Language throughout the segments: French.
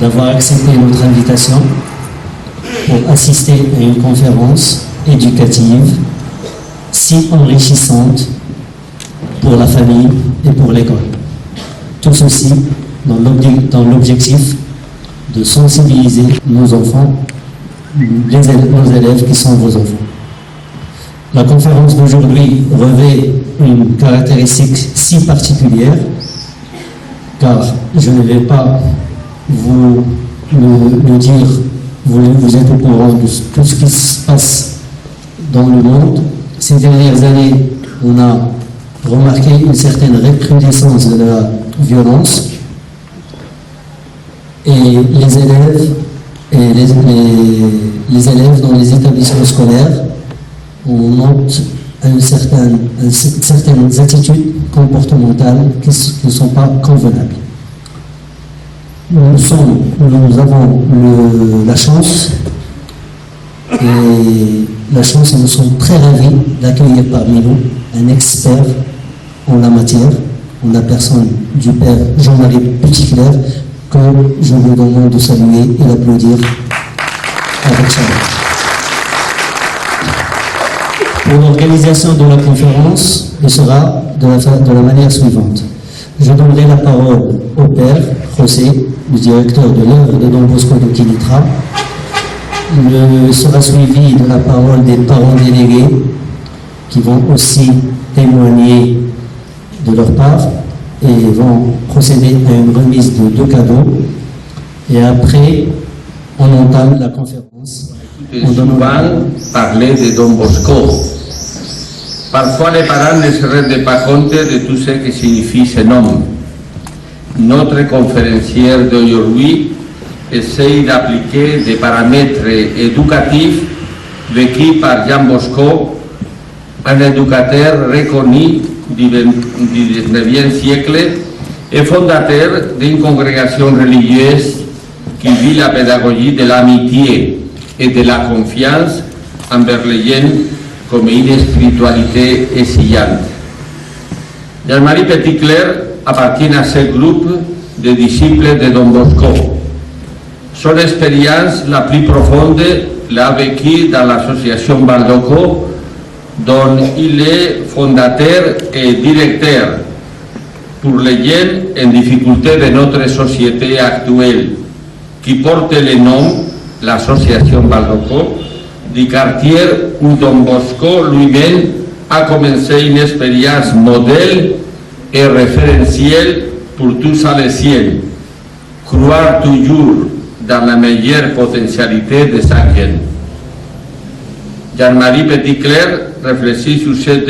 d'avoir accepté notre invitation pour assister à une conférence éducative si enrichissante pour la famille et pour l'école. Tout ceci dans l'objectif de sensibiliser nos enfants, nos élèves qui sont vos enfants. La conférence d'aujourd'hui revêt une caractéristique si particulière, car je ne vais pas vous le dire, vous êtes au courant de tout ce qui se passe dans le monde. Ces dernières années, on a remarqué une certaine recrudescence de la violence, et les élèves dans les établissements scolaires, on note certaines attitudes comportementales qui ne sont pas convenables. Nous avons la chance, et nous sommes très ravis d'accueillir parmi nous un expert en la matière, en la personne du père Jean-Marie Petitclerc, que je vous demande de saluer et d'applaudir avec chaleur. Pour l'organisation de la conférence, elle sera de la manière suivante. Je donnerai la parole au père José, le directeur de l'œuvre de Don Bosco de Quinitra. Il sera suivi de la parole des parents délégués qui vont aussi témoigner de leur part et vont procéder à une remise de 2 cadeaux. Et après, on entame la conférence. On souvent parler de Don Bosco. Parfois, les parents ne se rendent pas compte de tout ce que signifie ce nom. Notre conférencière d'aujourd'hui essaye d'appliquer des paramètres éducatifs vécus par Jean Bosco, un éducateur reconnu du XIXe siècle et fondateur d'une congrégation religieuse qui vit la pédagogie de l'amitié et de la confiance envers les gens comme une spiritualité essayante. Jean-Marie Petitclerc appartient à ce groupe de disciples de Don Bosco. Son expérience la plus profonde l'a vécue dans l'association Baldoco, dont il est fondateur et directeur pour les jeunes en difficulté de notre société actuelle, qui porte le nom, l'association Baldoco, du quartier où Don Bosco lui-même a commencé une expérience modèle et référentielle pour tous les siens. Croire toujours dans la meilleure potentialité de chaque jeune. Jean-Marie Petitclerc réfléchit sur cette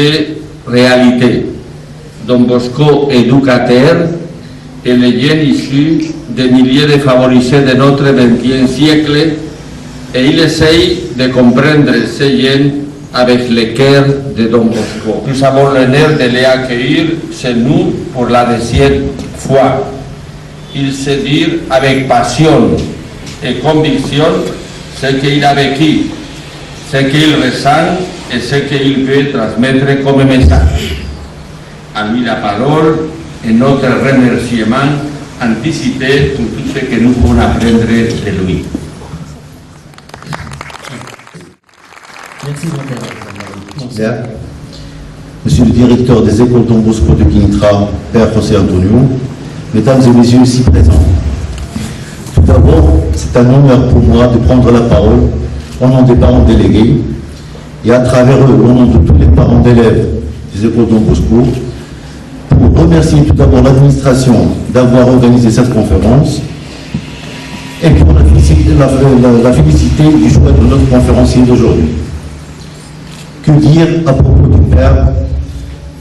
réalité. Don Bosco éducateur et les jeunes issus des milieux défavorisés de notre XXe siècle, et il essaye de comprendre ces jeunes avec le cœur de Don Bosco. Nous avons l'honneur de les accueillir chez nous pour la 10e fois. Il se dit avec passion et conviction ce qu'il a vécu, ce qu'il ressent et ce qu'il veut transmettre comme message. À lui la parole et notre remerciement anticipé pour tout ce que nous pouvons apprendre de lui. Merci beaucoup. Monsieur le directeur des écoles Don Bosco de Quinitra, Père José Antonio, mesdames et messieurs ici présents. Tout d'abord, c'est un honneur pour moi de prendre la parole au nom des parents délégués et à travers eux, au nom de tous les parents d'élèves des écoles Don Bosco, pour remercier tout d'abord l'administration d'avoir organisé cette conférence et pour la félicité du choix de notre conférencier d'aujourd'hui. Que dire à propos du père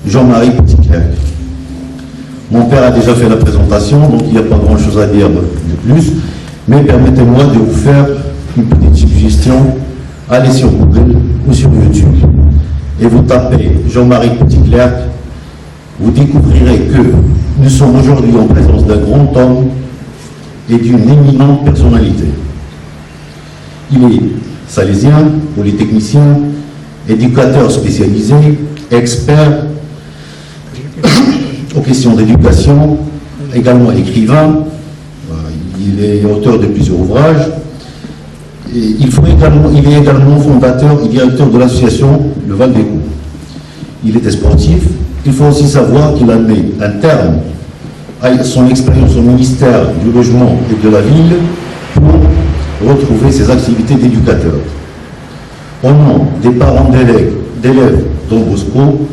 Jean-Marie Petitclerc? Mon père a déjà fait la présentation, donc il n'y a pas grand-chose à dire de plus, mais permettez-moi de vous faire une petite suggestion. Allez sur Google ou sur YouTube et vous tapez Jean-Marie Petitclerc, vous découvrirez que nous sommes aujourd'hui en présence d'un grand homme et d'une éminente personnalité. Il est salésien, polytechnicien, éducateur spécialisé, expert aux questions d'éducation, également écrivain. Il il est auteur de plusieurs ouvrages. Et il est également fondateur et directeur de l'association Le Val d'Écho. Il était sportif. Il faut aussi savoir qu'il a mis un terme à son expérience au ministère du Logement et de la Ville pour retrouver ses activités d'éducateur. Au nom des parents d'élèves Don Bosco,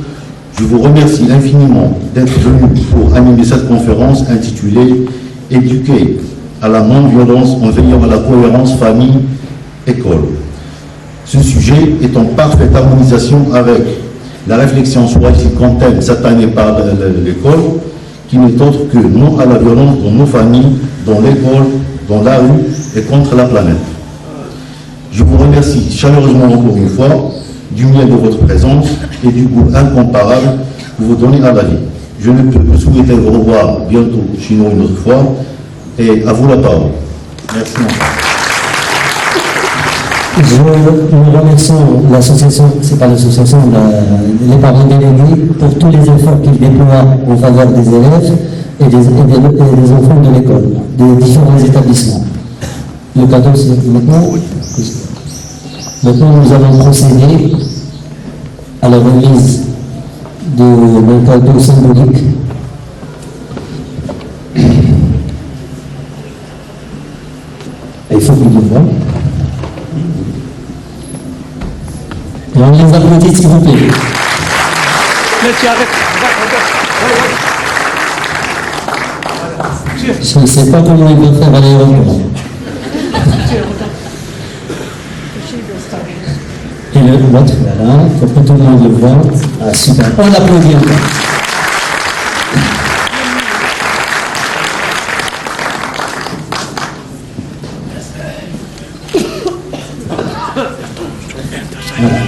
je vous remercie infiniment d'être venu pour animer cette conférence intitulée « Éduquer à la non-violence en veillant à la cohérence famille-école ». Ce sujet est en parfaite harmonisation avec la réflexion choisie comme thème cette année par l'école, qui n'est autre que non à la violence dans nos familles, dans l'école, dans la rue et contre la planète. Je vous remercie chaleureusement encore une fois du miel de votre présence et du goût incomparable que vous donnez à la vie. Je ne peux que souhaiter vous revoir bientôt chez nous une autre fois et à vous la parole. Merci encore. Nous remercions l'association, c'est pas l'association, les parents délégués pour tous les efforts qu'ils déploient en faveur des élèves et des enfants de l'école, des différents établissements. Le cadeau, c'est maintenant. Maintenant, nous allons procéder à la remise d'un cadeau symbolique. Il faut qu'il le voie. Et on les applaudit, s'il vous plaît. Je ne sais pas comment il va faire à l'aéroport. Et le l'autre, voilà, il faut que tout le monde le voit. Ah, super. On l'applaudit encore. Voilà.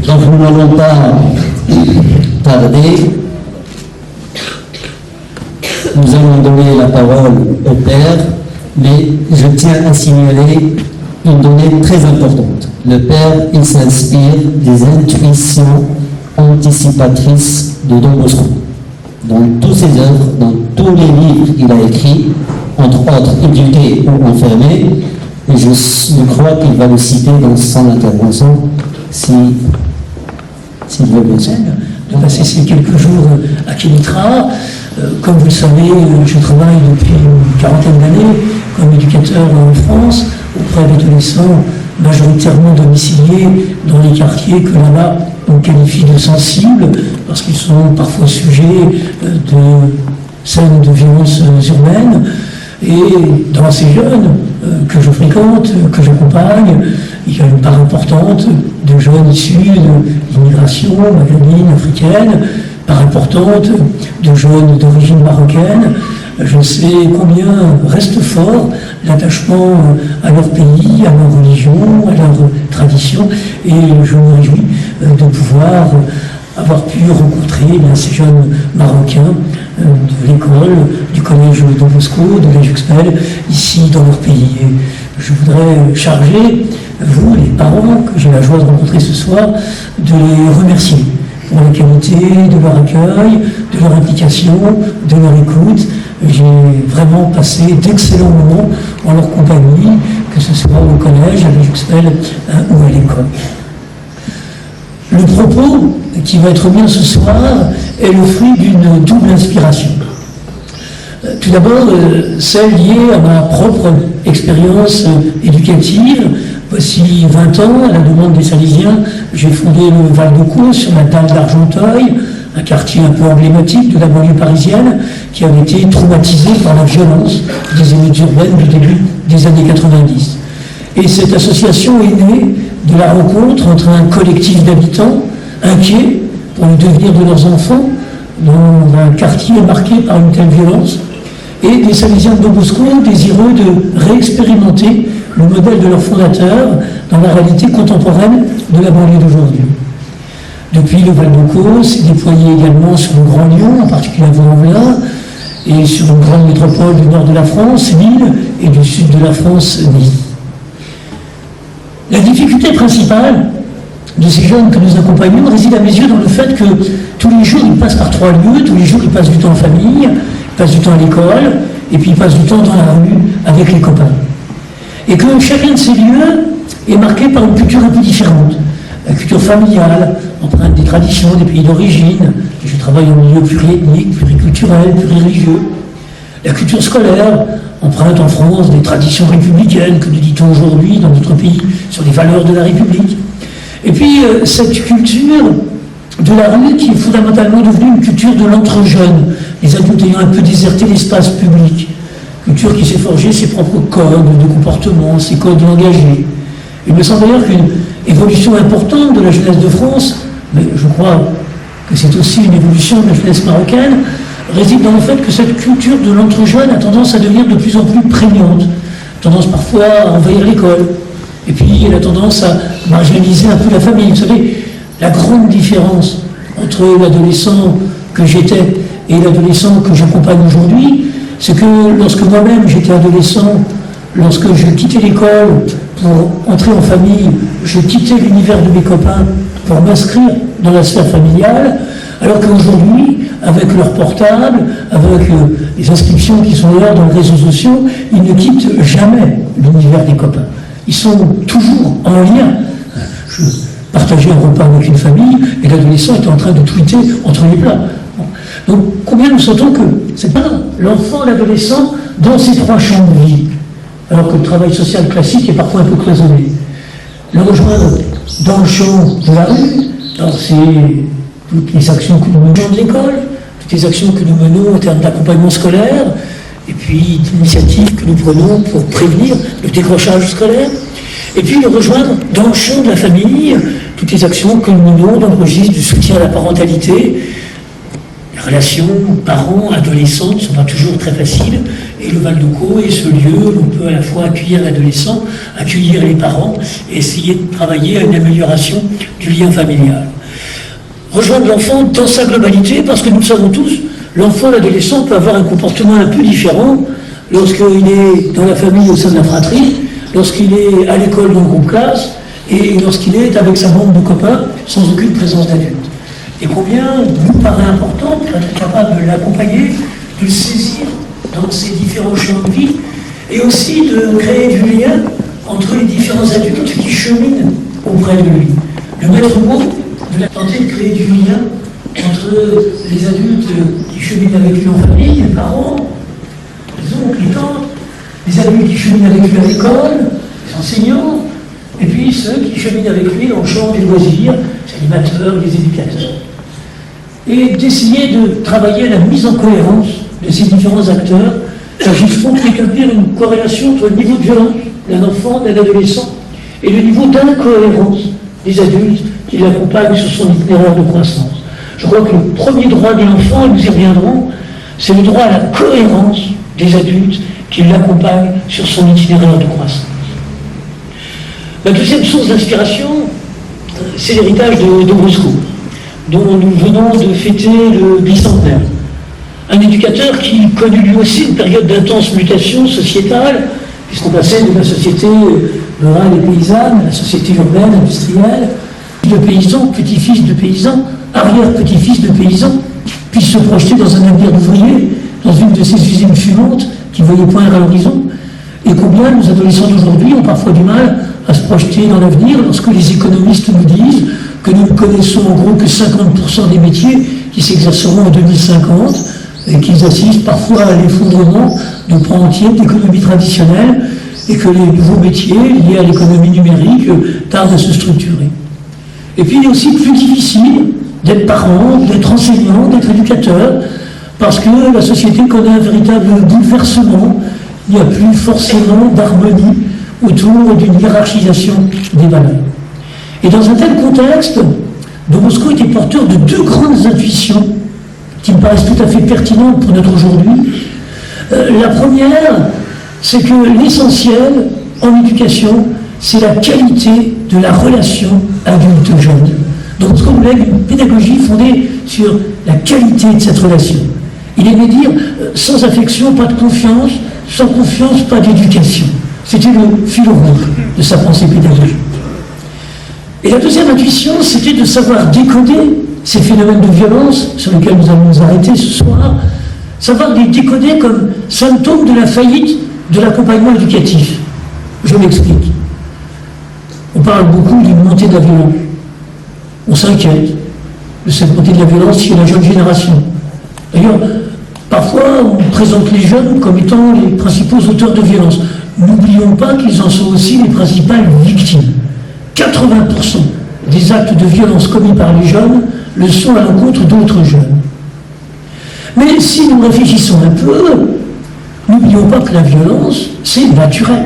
Donc nous n'allons pas tarder. Nous allons donner la parole au Père, mais je tiens à signaler une donnée très importante. Le Père, il s'inspire des intuitions anticipatrices de Don Bosco. Dans tous ses œuvres, dans tous les livres qu'il a écrits, entre autres Éduquer ou Enfermer, et je crois qu'il va le citer dans son intervention, s'il veut bien sûr. De passer ces quelques jours à Kénitra. Comme vous le savez, je travaille depuis une quarantaine d'années comme éducateur en France, auprès d'adolescents majoritairement domiciliés dans les quartiers que là-bas on qualifie de sensibles, parce qu'ils sont parfois sujets de scènes de violences urbaines. Et dans ces jeunes que je fréquente, que j'accompagne, il y a une part importante de jeunes issus de l'immigration maghrébine, africaine, part importante de jeunes d'origine marocaine. Je sais combien reste fort l'attachement à leur pays, à leur religion, à leur tradition, et je me réjouis de pouvoir avoir pu rencontrer ces jeunes Marocains de l'école, du collège Don Bosco, de l'EJUXPEL, ici dans leur pays. Et je voudrais charger, vous, les parents, que j'ai la joie de rencontrer ce soir, de les remercier pour la qualité de leur accueil, de leur implication, de leur écoute. J'ai vraiment passé d'excellents moments en leur compagnie, que ce soit au collège, à l'EJUXPEL ou à l'école. Le propos qui va être mis ce soir est le fruit d'une double inspiration. Tout d'abord, celle liée à ma propre expérience éducative. Voici 20 ans, à la demande des Salésiens, j'ai fondé le Val d'Écho sur la dalle d'Argenteuil, un quartier un peu emblématique de la banlieue parisienne qui avait été traumatisé par la violence des émeutes urbaines du début des années 90. Et cette association est née de la rencontre entre un collectif d'habitants inquiets pour le devenir de leurs enfants dans un quartier marqué par une telle violence et des Salésiens de Don Bosco désireux de réexpérimenter le modèle de leur fondateur dans la réalité contemporaine de la banlieue d'aujourd'hui. Depuis, le Val d'Écho s'est déployé également sur le Grand Lyon, en particulier à Vaux-en-Velin, et sur une grande métropole du nord de la France, Lille, et du sud de la France, Nice. La difficulté principale de ces jeunes que nous accompagnons réside à mes yeux dans le fait que tous les jours ils passent par 3 lieux, tous les jours ils passent du temps en famille, ils passent du temps à l'école, et puis ils passent du temps dans la rue avec les copains. Et que chacun de ces lieux est marqué par une culture un peu différente. La culture familiale, empreinte des traditions, des pays d'origine. Je travaille en milieu pluriethnique, pluriculturel, plurireligieux. La culture scolaire, empreinte en France des traditions républicaines, que nous dit-on aujourd'hui dans notre pays, sur les valeurs de la République. Et puis cette culture de la rue qui est fondamentalement devenue une culture de l'entre-jeune, les adultes ayant un peu déserté l'espace public. Culture qui s'est forgée ses propres codes de comportement, ses codes engagés. Il me semble d'ailleurs qu'une évolution importante de la jeunesse de France, mais je crois que c'est aussi une évolution de la jeunesse marocaine, réside dans le fait que cette culture de l'entre-jeune a tendance à devenir de plus en plus prégnante, tendance parfois à envahir l'école, et puis elle a tendance à marginaliser un peu la famille. Vous savez, la grande différence entre l'adolescent que j'étais et l'adolescent que j'accompagne aujourd'hui, c'est que lorsque moi-même j'étais adolescent, lorsque je quittais l'école pour entrer en famille, je quittais l'univers de mes copains pour m'inscrire dans la sphère familiale, alors qu'aujourd'hui, avec leur portable, avec les inscriptions qui sont là dans les réseaux sociaux, ils ne quittent jamais l'univers des copains. Ils sont toujours en lien. Je partageais un repas avec une famille et l'adolescent était en train de tweeter entre les plats. Donc combien nous sentons que c'est pas l'enfant, l'adolescent dans ces 3 champs de vie, alors que le travail social classique est parfois un peu cloisonné. Le rejoindre dans le champ de la rue, toutes les actions que nous menons de l'école, toutes les actions que nous menons en termes d'accompagnement scolaire, et puis d'initiatives que nous prenons pour prévenir le décrochage scolaire, et puis le rejoindre dans le champ de la famille, toutes les actions que nous menons dans le registre du soutien à la parentalité. Les relations parents, adolescents ne sont pas toujours très faciles, et le Val-de-Caux est ce lieu où on peut à la fois accueillir l'adolescent, accueillir les parents, et essayer de travailler à une amélioration du lien familial. Rejoindre l'enfant dans sa globalité, parce que nous le savons tous, l'enfant, l'adolescent peut avoir un comportement un peu différent lorsqu'il est dans la famille au sein de la fratrie, lorsqu'il est à l'école dans le groupe classe, et lorsqu'il est avec sa bande de copains sans aucune présence d'adulte. Et combien nous paraît important pour être capable de l'accompagner, de le saisir dans ces différents champs de vie, et aussi de créer du lien entre les différents adultes qui cheminent auprès de lui. Le maître mot de tenter de créer du lien entre les adultes qui cheminent avec lui en famille, les parents, les oncles, les tantes, les adultes qui cheminent avec lui à l'école, les enseignants, et puis ceux qui cheminent avec lui dans le champ des loisirs, les animateurs, les éducateurs. Et d'essayer de travailler à la mise en cohérence de ces différents acteurs, s'agissant d'établir une corrélation entre le niveau de violence d'un enfant, d'un adolescent, et le niveau d'incohérence des adultes qui l'accompagnent sur son itinéraire de croissance. Je crois que le premier droit de l'enfant, et nous y reviendrons, c'est le droit à la cohérence des adultes qui l'accompagnent sur son itinéraire de croissance. La deuxième source d'inspiration, c'est l'héritage de Don Bosco, dont nous venons de fêter le bicentenaire. Un éducateur qui connut lui aussi une période d'intense mutation sociétale, puisqu'on passait de la société rurale et paysanne à la société urbaine, industrielle, de paysans, petits-fils de paysans, arrière-petits-fils de paysans, puissent se projeter dans un avenir d'ouvriers, dans une de ces usines fumantes qui voyaient poindre à l'horizon. Et combien nos adolescents d'aujourd'hui ont parfois du mal à se projeter dans l'avenir lorsque les économistes nous disent que nous ne connaissons en gros que 50% des métiers qui s'exerceront en 2050 et qu'ils assistent parfois à l'effondrement de pans entiers d'économie traditionnelle et que les nouveaux métiers liés à l'économie numérique tardent à se structurer. Et puis il est aussi plus difficile d'être parent, d'être enseignant, d'être éducateur, parce que la société connaît un véritable bouleversement. Il n'y a plus forcément d'harmonie autour d'une hiérarchisation des valeurs. Et dans un tel contexte, Don Bosco était porteur de 2 grandes intuitions qui me paraissent tout à fait pertinentes pour notre aujourd'hui. La première, c'est que l'essentiel en éducation, c'est la qualité de la relation adulte-jeune. Don Bosco nous lègue une pédagogie fondée sur la qualité de cette relation. Il aimait dire, sans affection, pas de confiance, sans confiance, pas d'éducation. C'était le fil rouge de sa pensée pédagogique. Et la deuxième intuition, c'était de savoir décoder ces phénomènes de violence sur lesquels nous allons nous arrêter ce soir, savoir les décoder comme symptômes de la faillite de l'accompagnement éducatif. Je m'explique. On parle beaucoup d'une montée de la violence. On s'inquiète de cette montée de la violence chez la jeune génération. D'ailleurs, parfois, on présente les jeunes comme étant les principaux auteurs de violence. N'oublions pas qu'ils en sont aussi les principales victimes. 80% des actes de violence commis par les jeunes le sont à l'encontre d'autres jeunes. Mais si nous réfléchissons un peu, n'oublions pas que la violence, c'est naturel.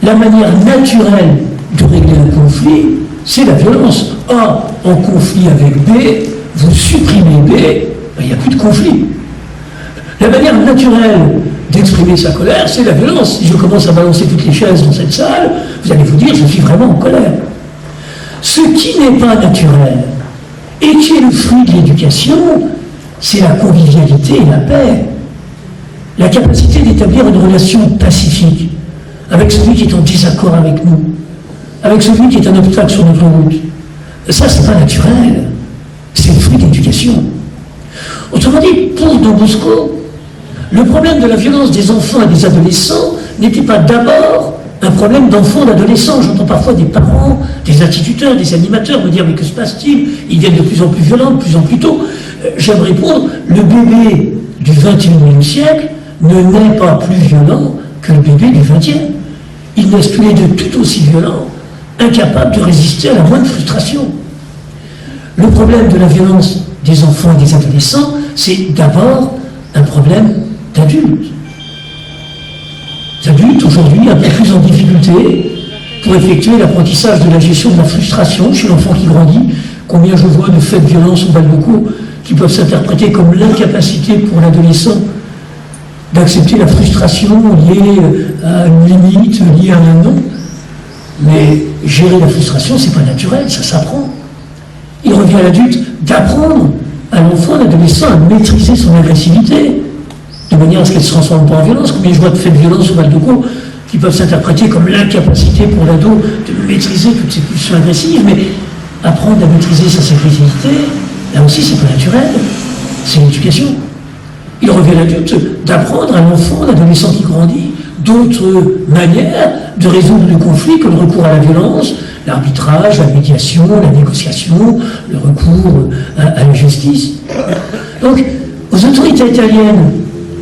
La manière naturelle de régler un conflit, c'est la violence. A en conflit avec B, vous supprimez B, il n'y a plus de conflit. La manière naturelle d'exprimer sa colère, c'est la violence. Si je commence à balancer toutes les chaises dans cette salle, vous allez vous dire, je suis vraiment en colère. Ce qui n'est pas naturel, et qui est le fruit de l'éducation, c'est la convivialité et la paix. La capacité d'établir une relation pacifique avec celui qui est en désaccord avec nous, avec celui qui est un obstacle sur notre route. Ça, c'est pas naturel. C'est le fruit de l'éducation. Autrement dit, pour Don Bosco, le problème de la violence des enfants et des adolescents n'était pas d'abord un problème d'enfants, d'adolescents. J'entends parfois des parents, des instituteurs, des animateurs me dire « mais que se passe-t-il? Ils viennent de plus en plus violents, de plus en plus tôt. » J'aime répondre, le bébé du XXIe siècle ne naît pas plus violent que le bébé du XXe. Ils naissent tous les deux tout aussi violents, incapables de résister à la moindre frustration. Le problème de la violence des enfants et des adolescents, c'est d'abord un problème d'adultes. Les adultes, aujourd'hui, un peu plus en difficulté pour effectuer l'apprentissage de la gestion de la frustration chez l'enfant qui grandit. Combien je vois de faits de violence au bal de cour qui peuvent s'interpréter comme l'incapacité pour l'adolescent d'accepter la frustration liée à une limite, liée à un non. Mais gérer la frustration, c'est pas naturel, ça s'apprend. Il revient à l'adulte d'apprendre à l'enfant, à l'adolescent, à maîtriser son agressivité, de manière à ce qu'elle ne se transforme pas en violence. Combien je vois de faits de violence au bal de cour qui peuvent s'interpréter comme l'incapacité pour l'ado de maîtriser toutes ses pulsions agressives, mais apprendre à maîtriser sa agressivité, là aussi c'est pas naturel, c'est l'éducation. Il revient à l'adulte d'apprendre à l'enfant, l'adolescent qui grandit, d'autres manières de résoudre le conflit que le recours à la violence, l'arbitrage, la médiation, la négociation, le recours à la justice. Donc, aux autorités italiennes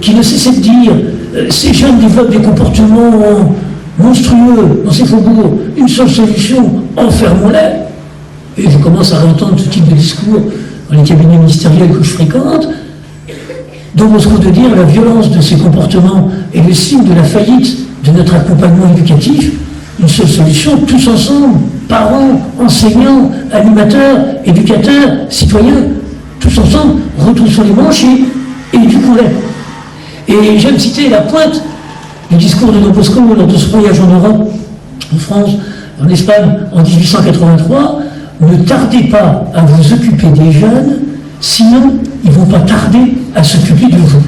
qui ne cessaient de dire ces jeunes développent des comportements monstrueux dans ces faubourgs, une seule solution, enfermons-les. Et je commence à réentendre ce type de discours dans les cabinets ministériels que je fréquente. Don Bosco de dire la violence de ces comportements est le signe de la faillite de notre accompagnement éducatif. Une seule solution, tous ensemble, parents, enseignants, animateurs, éducateurs, citoyens, tous ensemble, retroussons les manches et éduquons-les. Et j'aime citer la pointe du discours de Don Bosco lors de ce voyage en Europe, en France, en Espagne, en 1883. Ne tardez pas à vous occuper des jeunes, sinon ils ne vont pas tarder à s'occuper de vous.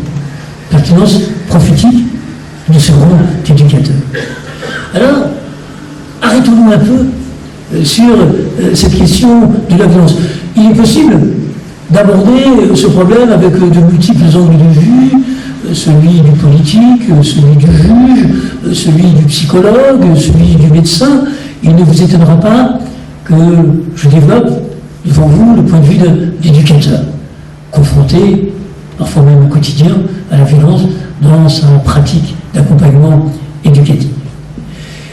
Pertinence prophétique de ce grand éducateur. Alors, arrêtons-nous un peu sur cette question de la violence. Il est possible d'aborder ce problème avec de multiples angles de vue, celui du politique, celui du juge, celui du psychologue, celui du médecin. Il ne vous étonnera pas que je développe devant vous le point de vue d'un éducateur, confronté, parfois même au quotidien, à la violence dans sa pratique d'accompagnement éducatif.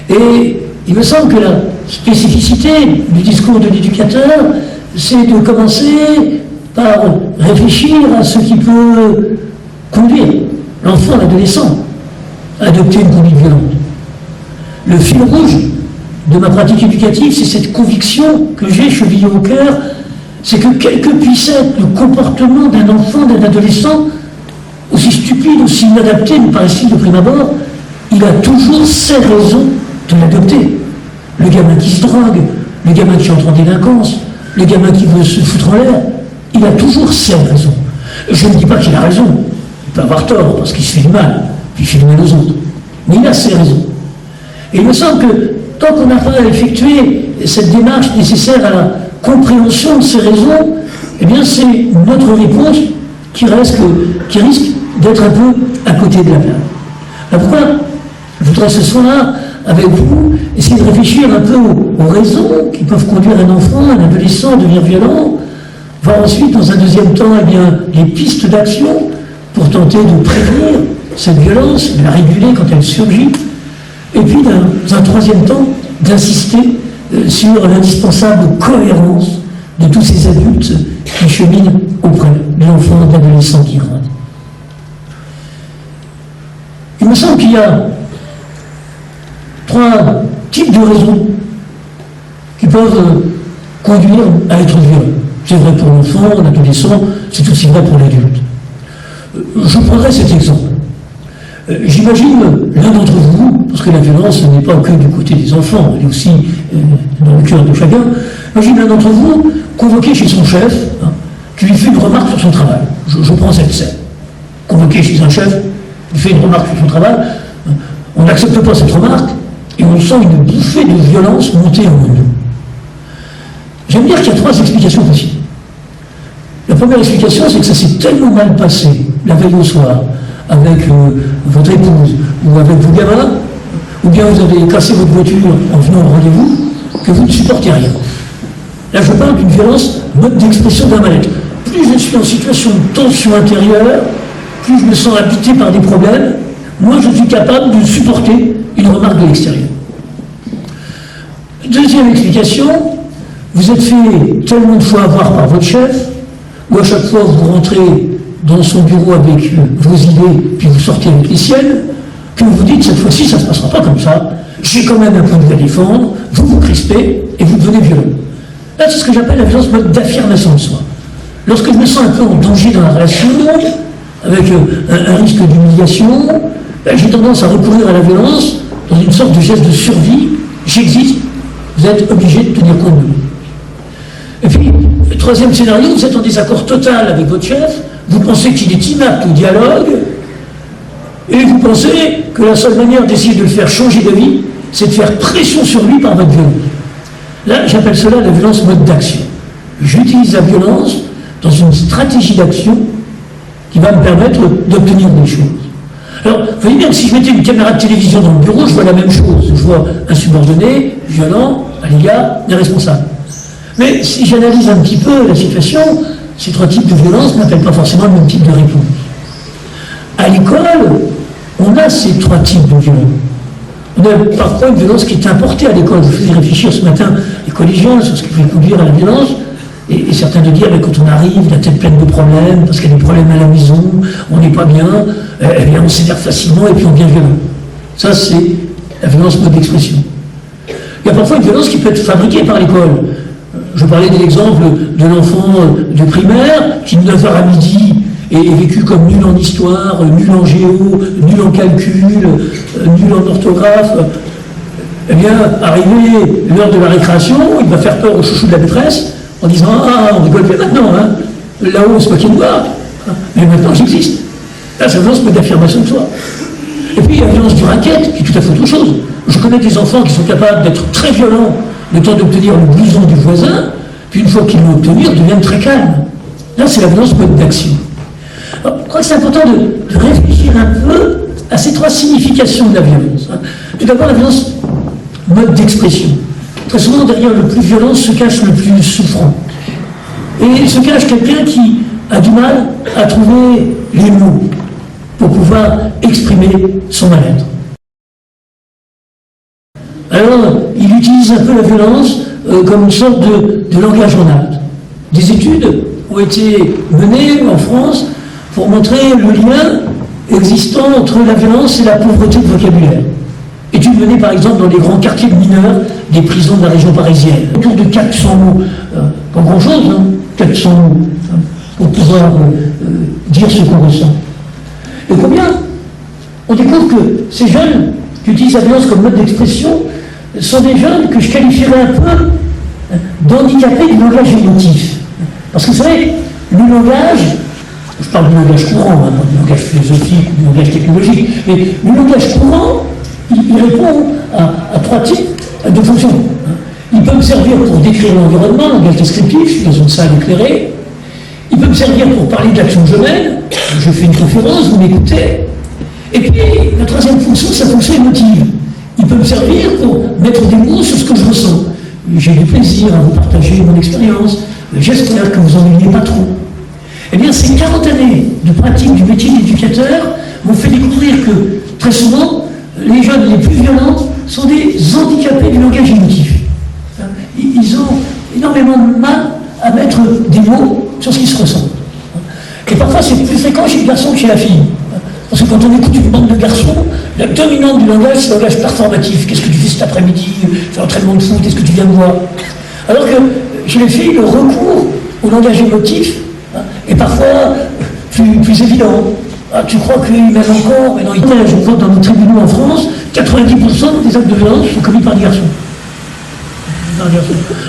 Et il me semble que la spécificité du discours de l'éducateur, c'est de commencer par réfléchir à ce qui peut conduire l'enfant, l'adolescent, à adopter une conduite violente. Le fil rouge de ma pratique éducative, c'est cette conviction que j'ai chevillée au cœur, c'est que quel que puisse être le comportement d'un enfant, d'un adolescent, aussi stupide, aussi inadapté, me paraît-il de prime abord, il a toujours ses raisons de l'adopter. Le gamin qui se drogue, le gamin qui entre en délinquance, le gamin qui veut se foutre en l'air, il a toujours ses raisons. Je ne dis pas qu'il a raison, il peut avoir tort parce qu'il se fait du mal, puis il fait du mal aux autres, mais il a ses raisons. Et il me semble que tant qu'on n'a pas effectué cette démarche nécessaire à la compréhension de ces raisons, eh bien c'est notre réponse qui risque d'être un peu à côté de la plaque. Alors pourquoi je voudrais ce soir, avec vous, essayer de réfléchir un peu aux raisons qui peuvent conduire un enfant, un adolescent à devenir violent, voir ensuite, dans un deuxième temps, eh bien, les pistes d'action pour tenter de prévenir cette violence, de la réguler quand elle surgit, et puis, dans un troisième temps, d'insister sur l'indispensable cohérence de tous ces adultes qui cheminent auprès de l'enfant, de l'adolescent qui grandit. Il me semble qu'il y a 3 types de raisons qui peuvent conduire à être violent. C'est vrai pour l'enfant, l'adolescent, c'est aussi vrai pour l'adulte. Je prendrai cet exemple. J'imagine l'un d'entre vous, parce que la violence n'est pas que du côté des enfants, elle est aussi dans le cœur de chacun, j'imagine l'un d'entre vous convoqué chez son chef, qui lui fait une remarque sur son travail. Je prends cette scène. Convoqué chez un chef, il fait une remarque sur son travail, on n'accepte pas cette remarque, et on sent une bouffée de violence monter en nous. J'aime dire qu'il y a 3 explications possibles. La première explication, c'est que ça s'est tellement mal passé, la veille au soir, avec votre épouse ou avec vos gamins, ou bien vous avez cassé votre voiture en venant au rendez-vous, que vous ne supportez rien. Là, je parle d'une violence, mode d'expression d'un mal-être. Plus je suis en situation de tension intérieure, plus je me sens habité par des problèmes, moins je suis capable de supporter une remarque de l'extérieur. Deuxième explication, vous êtes fait tellement de fois avoir par votre chef, ou à chaque fois vous rentrez dans son bureau avec vos idées, puis vous sortez avec les siennes, que vous dites cette fois-ci ça ne se passera pas comme ça, j'ai quand même un point de vue à défendre, vous vous crispez et vous devenez violent. Là, c'est ce que j'appelle la violence mode d'affirmation de soi. Lorsque je me sens un peu en danger dans la relation, avec un risque d'humiliation, j'ai tendance à recourir à la violence dans une sorte de geste de survie. J'existe, vous êtes obligé de tenir compte de moi. Et puis, le troisième scénario, vous êtes en désaccord total avec votre chef, vous pensez qu'il est inapte au dialogue, et vous pensez que la seule manière d'essayer de le faire changer d'avis, c'est de faire pression sur lui par votre violence. Là, j'appelle cela la violence mode d'action. J'utilise la violence dans une stratégie d'action qui va me permettre d'obtenir des choses. Alors, vous voyez bien que si je mettais une caméra de télévision dans le bureau, je vois la même chose. Je vois un subordonné, violent, à l'égard des responsables. Mais si j'analyse un petit peu la situation, ces 3 types de violence n'appellent pas forcément le même type de réponse. À l'école, on a ces 3 types de violence. On a parfois une violence qui est importée à l'école. Je faisais réfléchir ce matin les collégiens sur ce qui peut conduire à la violence. Et certains de dire, mais quand on arrive, la tête pleine de problèmes, parce qu'il y a des problèmes à la maison, on n'est pas bien, eh bien on s'énerve facilement et puis on devient violent. Ça, c'est la violence mode d'expression. Il y a parfois une violence qui peut être fabriquée par l'école. Je parlais de l'exemple de l'enfant de primaire qui, de 9h à midi, est vécu comme nul en histoire, nul en géo, nul en calcul, nul en orthographe. Eh bien, arrivé l'heure de la récréation, il va faire peur au chouchou de la maîtresse, en disant « Ah, on rigole bien maintenant, hein. Là-haut, c'est pas qui me voit, mais maintenant j'existe. » Là, c'est la violence d'affirmation de soi. Et puis, il y a la violence du racket, qui est tout à fait autre chose. Je connais des enfants qui sont capables d'être très violents le temps d'obtenir le blouson du voisin, puis une fois qu'ils l'ont obtenu, ils deviennent très calmes. Là, c'est la violence mode d'action. Alors, je crois que c'est important de réfléchir un peu à ces 3 significations de la violence. Tout d'abord, la violence mode d'expression. Très souvent, derrière le plus violent se cache le plus souffrant. Et se cache quelqu'un qui a du mal à trouver les mots pour pouvoir exprimer son mal-être. Alors, il utilise un peu la violence comme une sorte de langage en acte. Des études ont été menées en France pour montrer le lien existant entre la violence et la pauvreté de vocabulaire. Études menées par exemple dans les grands quartiers de mineurs des prisons de la région parisienne. Autour de 400 mots, pas grand-chose, hein, 400 mots, hein, pour pouvoir dire ce qu'on ressent. Et combien on découvre que ces jeunes qui utilisent la violence comme mode d'expression sont des jeunes que je qualifierais un peu d'handicapés du langage émotif. Parce que vous savez, le langage, je parle du langage courant, hein, pas du langage philosophique ou du langage technologique, mais le langage courant, il répond à 3 types de fonctions. Il peut me servir pour décrire l'environnement, langage descriptif, je suis dans une salle éclairée. Il peut me servir pour parler de l'action que je mène. Je fais une conférence, vous m'écoutez. Et puis, la troisième fonction, c'est la fonction émotive. Il peut me servir pour mettre des mots sur ce que je ressens. J'ai du plaisir à vous partager mon expérience. J'espère que vous ennuyez pas trop. Eh bien, ces 40 années de pratique du métier d'éducateur m'ont fait découvrir que, très souvent, les jeunes les plus violents sont des handicapés du langage émotif. Ils ont énormément de mal à mettre des mots sur ce qui se ressent. Et parfois, c'est plus fréquent chez le garçon que chez la fille. Parce que quand on écoute une bande de garçons, la dominante du langage, c'est le langage performatif. Qu'est-ce que tu fais cet après-midi? Fais un entraînement de foot, est-ce que tu viens de voir? Alors que chez les filles, le recours au langage émotif est parfois plus évident. Ah, tu crois qu'il m'aime encore? Mais non, je vois dans nos tribunaux en France, 90% des actes de violence sont commis par des garçons.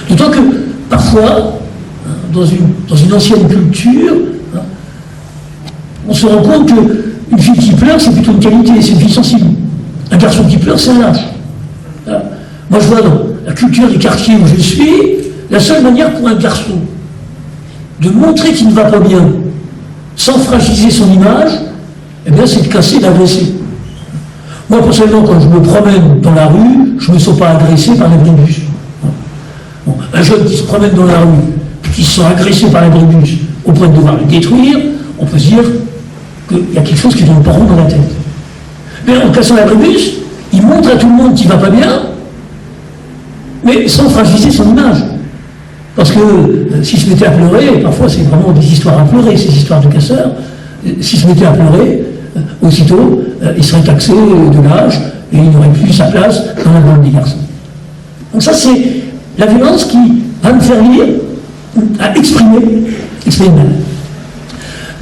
D'autant que, parfois, dans une ancienne culture, on se rend compte qu'une fille qui pleure, c'est plutôt une qualité, c'est une fille sensible. Un garçon qui pleure, c'est un lâche. Moi, je vois dans la culture du quartier où je suis, la seule manière pour un garçon de montrer qu'il ne va pas bien, sans fragiliser son image, eh bien, c'est de casser, d'agresser. Moi, personnellement, quand je me promène dans la rue, je ne me sens pas agressé par l'abribus. Bon, un jeune qui se promène dans la rue, puis qui se sent agressé par l'abribus, au point de devoir le détruire, on peut se dire qu'il y a quelque chose qui ne tourne pas rond dans la tête. Mais en cassant l'abribus, il montre à tout le monde qu'il ne va pas bien, mais sans fragiliser son image. Parce que s'il se mettait à pleurer, parfois c'est vraiment des histoires à pleurer, ces histoires de casseurs, s'il se mettait à pleurer, aussitôt, il serait taxé de l'âge et il n'aurait plus sa place dans la bande des garçons. Donc ça, c'est la violence qui va me faire lire, à exprimer mal.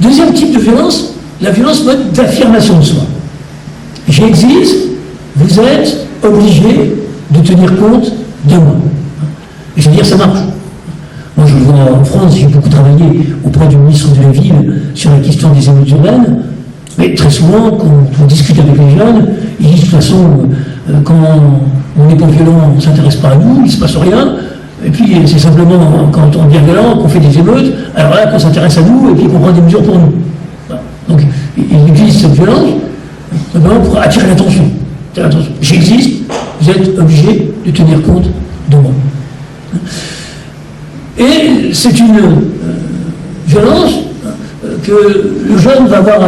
Deuxième type de violence, la violence mode d'affirmation de soi. J'existe, vous êtes obligé de tenir compte de moi. Et je veux dire, ça marche. Moi, je le vois en France, j'ai beaucoup travaillé auprès du ministre de la Ville sur la question des émeutes urbaines, mais très souvent, quand on discute avec les jeunes, ils disent de toute façon, quand on n'est pas violent, on ne s'intéresse pas à nous, il ne se passe rien, et puis c'est simplement quand on devient violent qu'on fait des émeutes, alors là, qu'on s'intéresse à nous et puis qu'on prend des mesures pour nous. Voilà. Donc, il utilise cette violence pour attirer l'attention. J'existe, vous êtes obligé de tenir compte de moi. Et c'est une violence que le jeune va avoir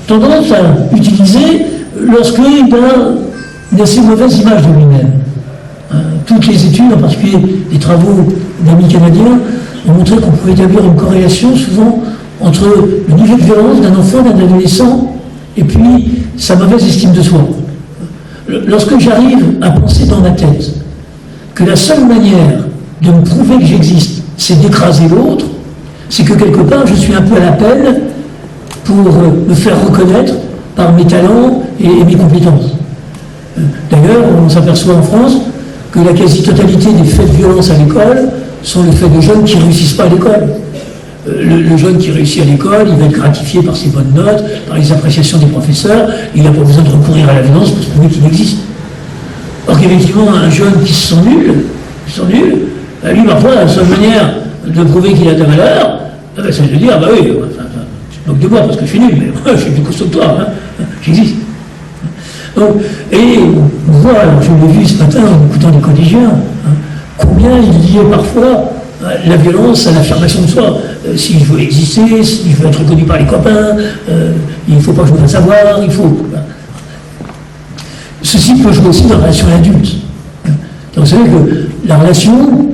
tendance à utiliser lorsqu'il a une assez mauvaise image de lui-même. Toutes les études, en particulier les travaux d'amis canadiens, ont montré qu'on pouvait établir une corrélation souvent entre le niveau de violence d'un enfant, d'un adolescent, et puis sa mauvaise estime de soi. Lorsque j'arrive à penser dans ma tête que la seule manière de me prouver que j'existe, c'est d'écraser l'autre, c'est que quelque part je suis un peu à l'appel pour me faire reconnaître par mes talents et mes compétences. D'ailleurs, on s'aperçoit en France que la quasi-totalité des faits de violence à l'école sont les faits de jeunes qui ne réussissent pas à l'école. Le jeune qui réussit à l'école, il va être gratifié par ses bonnes notes, par les appréciations des professeurs, il n'a pas besoin de recourir à la violence pour se prouver qu'il existe. Or qu'effectivement, un jeune qui se sent nul, lui, parfois, la seule manière de prouver qu'il a de la valeur, c'est de dire, bah oui, tu te moques de moi parce que je suis nul, mais moi, je suis plus costaud que toi, j'existe. Donc, et on voit, alors je l'ai vu ce matin en écoutant des collégiens, combien il liait parfois la violence à l'affirmation de soi. Si je veux exister, si je veux être reconnu par les copains, il ne faut pas que je me fasse savoir, il faut... Ceci peut jouer aussi dans la relation adulte. Donc, vous savez que la relation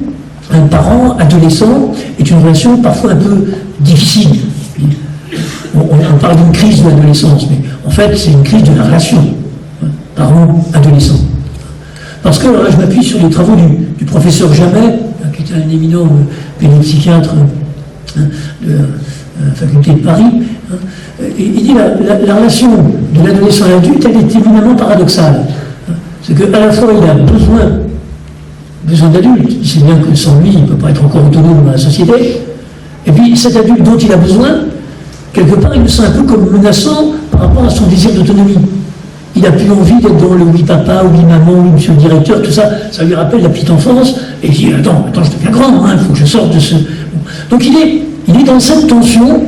un parent adolescent est une relation parfois un peu difficile. On parle d'une crise de l'adolescence, mais en fait c'est une crise de la relation parent-adolescent. Parce que là, je m'appuie sur les travaux du professeur Jamet, qui était un éminent pédopsychiatre de la faculté de Paris. Et il dit la relation de l'adolescent à l'adulte, elle est éminemment paradoxale. C'est qu'à la fois il a besoin d'adulte, il sait bien que sans lui il ne peut pas être encore autonome dans la société, et puis cet adulte dont il a besoin, quelque part il le sent un peu comme menaçant par rapport à son désir d'autonomie. il n'a plus envie d'être dans le oui papa, oui maman, oui monsieur le directeur, tout ça, ça lui rappelle la petite enfance, et il dit attends, je deviens grand, il faut que je sorte de ce... Donc il est dans cette tension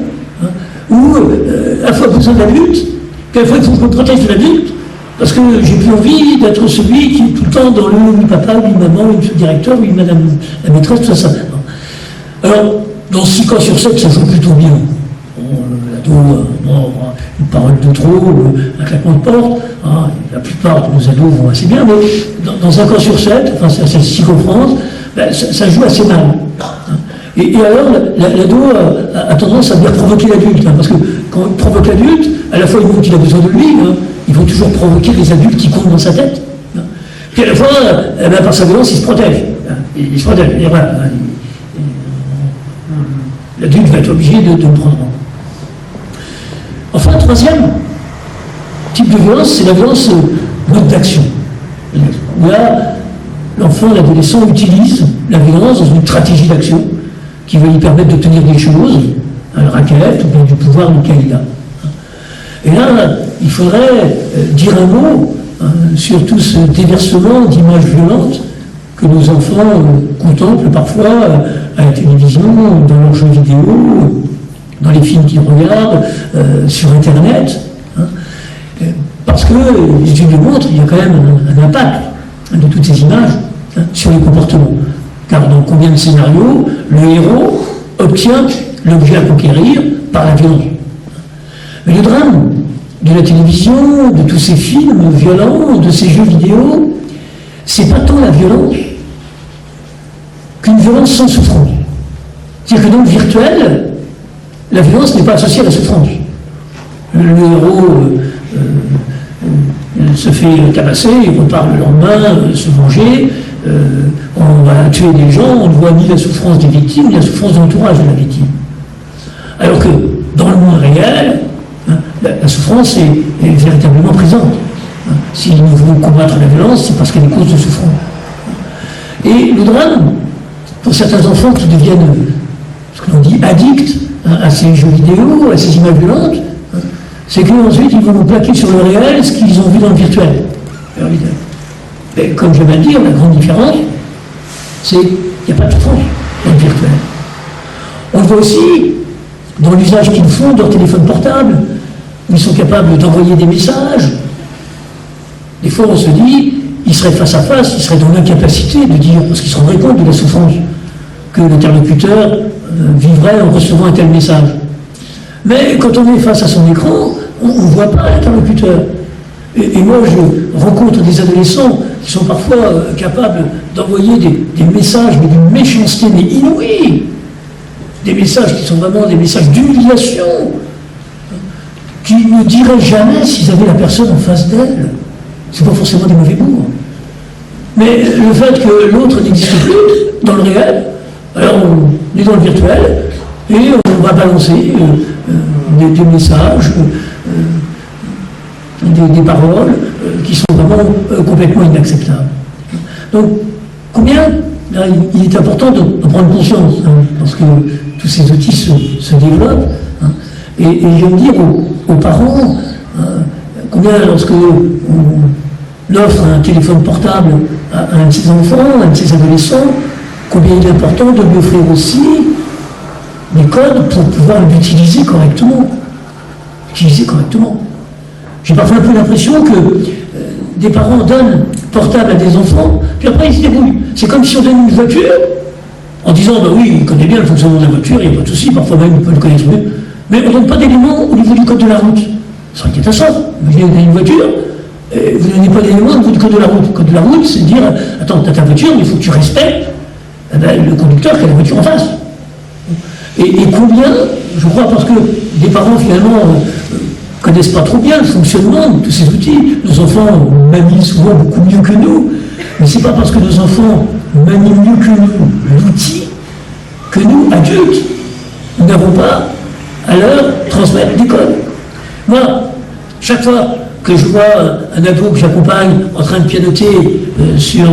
où à la fois besoin de l'adulte, puis à la fois il faut que je me protège de l'adulte, parce que j'ai plus envie d'être celui qui est tout le temps dans le oui papa, oui maman, oui monsieur le directeur, oui madame la maîtresse, tout ça. Alors, dans 6 cas sur 7, ça joue plutôt bien. L'ado, une parole de trop, un claquement de porte, la plupart de nos ados vont assez bien, mais dans 1 cas sur 7, enfin c'est la psychofrance, ça joue assez mal. Et alors, l'ado a tendance à bien provoquer l'adulte, parce que quand il provoque l'adulte, à la fois il montre qu'il a besoin de lui, il faut toujours provoquer les adultes qui comptent dans sa tête. Puis à la fois, par sa violence, il se protège. Il se protège. Et voilà, l'adulte va être obligé de le prendre. Enfin, 3e type de violence, c'est la violence mode d'action. Là, l'enfant, l'adolescent utilise la violence dans une stratégie d'action qui va lui permettre d'obtenir des choses, un raquette ou bien du pouvoir lequel il a. Et là, il faudrait dire un mot sur tout ce déversement d'images violentes que nos enfants contemplent parfois à la télévision, dans leurs jeux vidéo, dans les films qu'ils regardent, sur Internet. Parce que les études le montrent, il y a quand même un impact de toutes ces images sur les comportements. Car dans combien de scénarios, le héros obtient l'objet à conquérir par la violence. Mais le drame de la télévision, de tous ces films violents, de ces jeux vidéo, c'est pas tant la violence qu'une violence sans souffrance. C'est-à-dire que dans le virtuel, la violence n'est pas associée à la souffrance. Le héros se fait tabasser, il repart le lendemain, se venger, on va tuer des gens, on ne voit ni la souffrance des victimes, ni la souffrance de l'entourage de la victime. Alors que dans le monde réel, la souffrance est véritablement présente. Si nous voulons combattre la violence, c'est parce qu'elle est cause de souffrance. Et le drame, pour certains enfants qui deviennent, ce que l'on dit, addicts à ces jeux vidéo, à ces images violentes, c'est qu'ensuite ils vont nous plaquer sur le réel ce qu'ils ont vu dans le virtuel. Mais comme je viens de dire, la grande différence, c'est qu'il n'y a pas de souffrance dans le virtuel. On le voit aussi dans l'usage qu'ils font de leur téléphone portable, où ils sont capables d'envoyer des messages. Des fois, on se dit, ils seraient face à face, ils seraient dans l'incapacité de dire, parce qu'ils se rendraient compte de la souffrance que l'interlocuteur vivrait en recevant un tel message. Mais quand on est face à son écran, on ne voit pas l'interlocuteur. Et moi, je rencontre des adolescents qui sont parfois capables d'envoyer des messages, mais d'une méchanceté, mais inouïe. Des messages qui sont vraiment des messages d'humiliation, qui ne diraient jamais s'ils avaient la personne en face d'elle. C'est pas forcément des mauvais mots. Mais le fait que l'autre n'existe plus dans le réel, alors on est dans le virtuel, et on va balancer des messages, des paroles qui sont vraiment complètement inacceptables. Donc, combien il est important de prendre conscience, parce que tous ces outils se développent, et je veux dire aux parents, combien lorsque on offre un téléphone portable à un de ses enfants, à un de ses adolescents, combien il est important de lui offrir aussi des codes pour pouvoir l'utiliser correctement. J'ai parfois un peu l'impression que des parents donnent portable à des enfants, puis après ils se débrouillent. C'est comme si on donne une voiture, en disant, bah oui, il connaît bien le fonctionnement de la voiture, il n'y a pas de souci, parfois même il peut le connaître mieux, mais on ne donne pas d'éléments au niveau du code de la route. Ça serait catastrophe. Vous venez une voiture, vous ne donnez pas d'éléments au niveau du code de la route. Le code de la route, c'est de dire, attends, tu as ta voiture, mais il faut que tu respectes le conducteur qui a la voiture en face. Et combien, je crois, parce que des parents finalement ne connaissent pas trop bien le fonctionnement de tous ces outils. Nos enfants manient souvent beaucoup mieux que nous, mais c'est pas parce que nos enfants manient mieux que nous l'outil que nous, adultes, nous n'avons pas à leur transmettre des codes. Moi, chaque fois que je vois un ado que j'accompagne en train de pianoter sur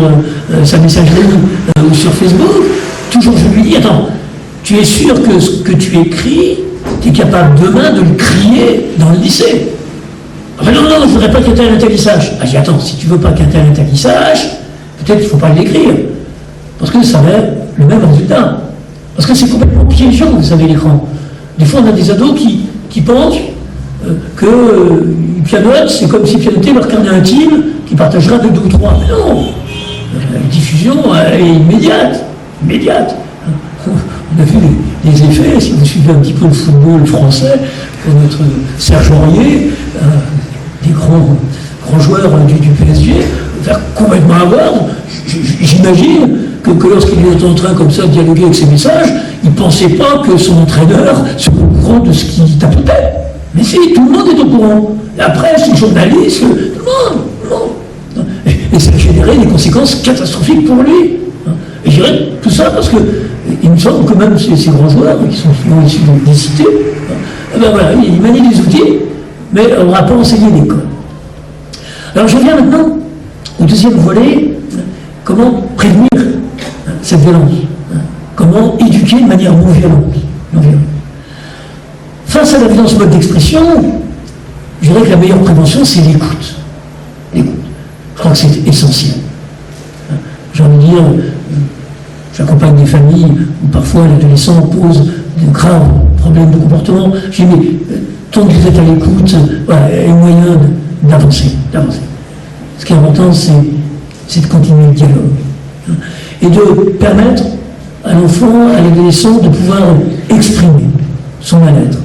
sa messagerie ou sur Facebook, toujours je lui dis, attends, tu es sûr que ce que tu écris, tu es capable demain de le crier dans le lycée? Ah ben non, je ne voudrais pas qu'un tel sache. Ah, j'ai dit, attends, si tu ne veux pas qu'un tel sache, peut-être qu'il ne faut pas l'écrire. Parce que ça va le même résultat. Parce que c'est complètement piégeant, vous savez, l'écran. Des fois, on a des ados qui pensent qu'ils pianotent, c'est comme s'ils pianotaient leur carnet intime, qu'ils partageraient avec 2 ou 3. Mais non, la diffusion est immédiate. On a vu les effets, si vous suivez un petit peu le football français, pour notre Serge Aurier, des grands joueurs du PSG, faire complètement avoir. J'imagine que lorsqu'il est en train comme ça de dialoguer avec ses messages, il ne pensait pas que son entraîneur soit au courant de ce qu'il tapotait. Mais si, tout le monde est au courant. La presse, les journalistes, tout le monde. Et ça a généré des conséquences catastrophiques pour lui. Et je dirais tout ça parce que il me semble que même ces grands joueurs qui sont souvent issus des cités, ben voilà, ils manient des outils, mais on n'aura pas enseigné l'école. Alors je viens maintenant au deuxième volet, comment prévenir cette violence, comment éduquer de manière non violente. Face à la violence mode d'expression, je dirais que la meilleure prévention, c'est l'écoute. Je crois que c'est essentiel. J'ai envie de dire, j'accompagne des familles où parfois l'adolescent pose de graves problèmes de comportement. Je dis, mais tant que vous êtes à l'écoute, voilà, il y a moyen d'avancer. Ce qui est important, c'est de continuer le dialogue. Et de permettre à l'enfant, à l'adolescent, de pouvoir exprimer son mal-être,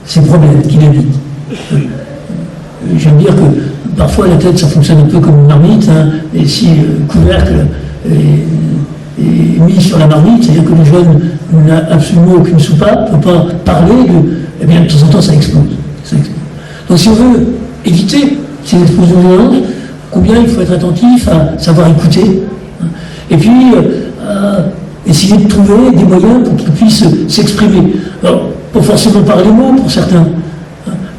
ses problèmes qu'il habite. J'aime dire que parfois la tête, ça fonctionne un peu comme une marmite, et si le couvercle est mis sur la marmite, c'est-à-dire que le jeune n'a absolument aucune soupape, ne peut pas parler, eh bien de temps en temps ça explose. Donc si on veut éviter ces explosions violentes, combien il faut être attentif à savoir écouter, et puis essayer de trouver des moyens pour qu'ils puissent s'exprimer. Alors, pas forcément par les mots pour certains.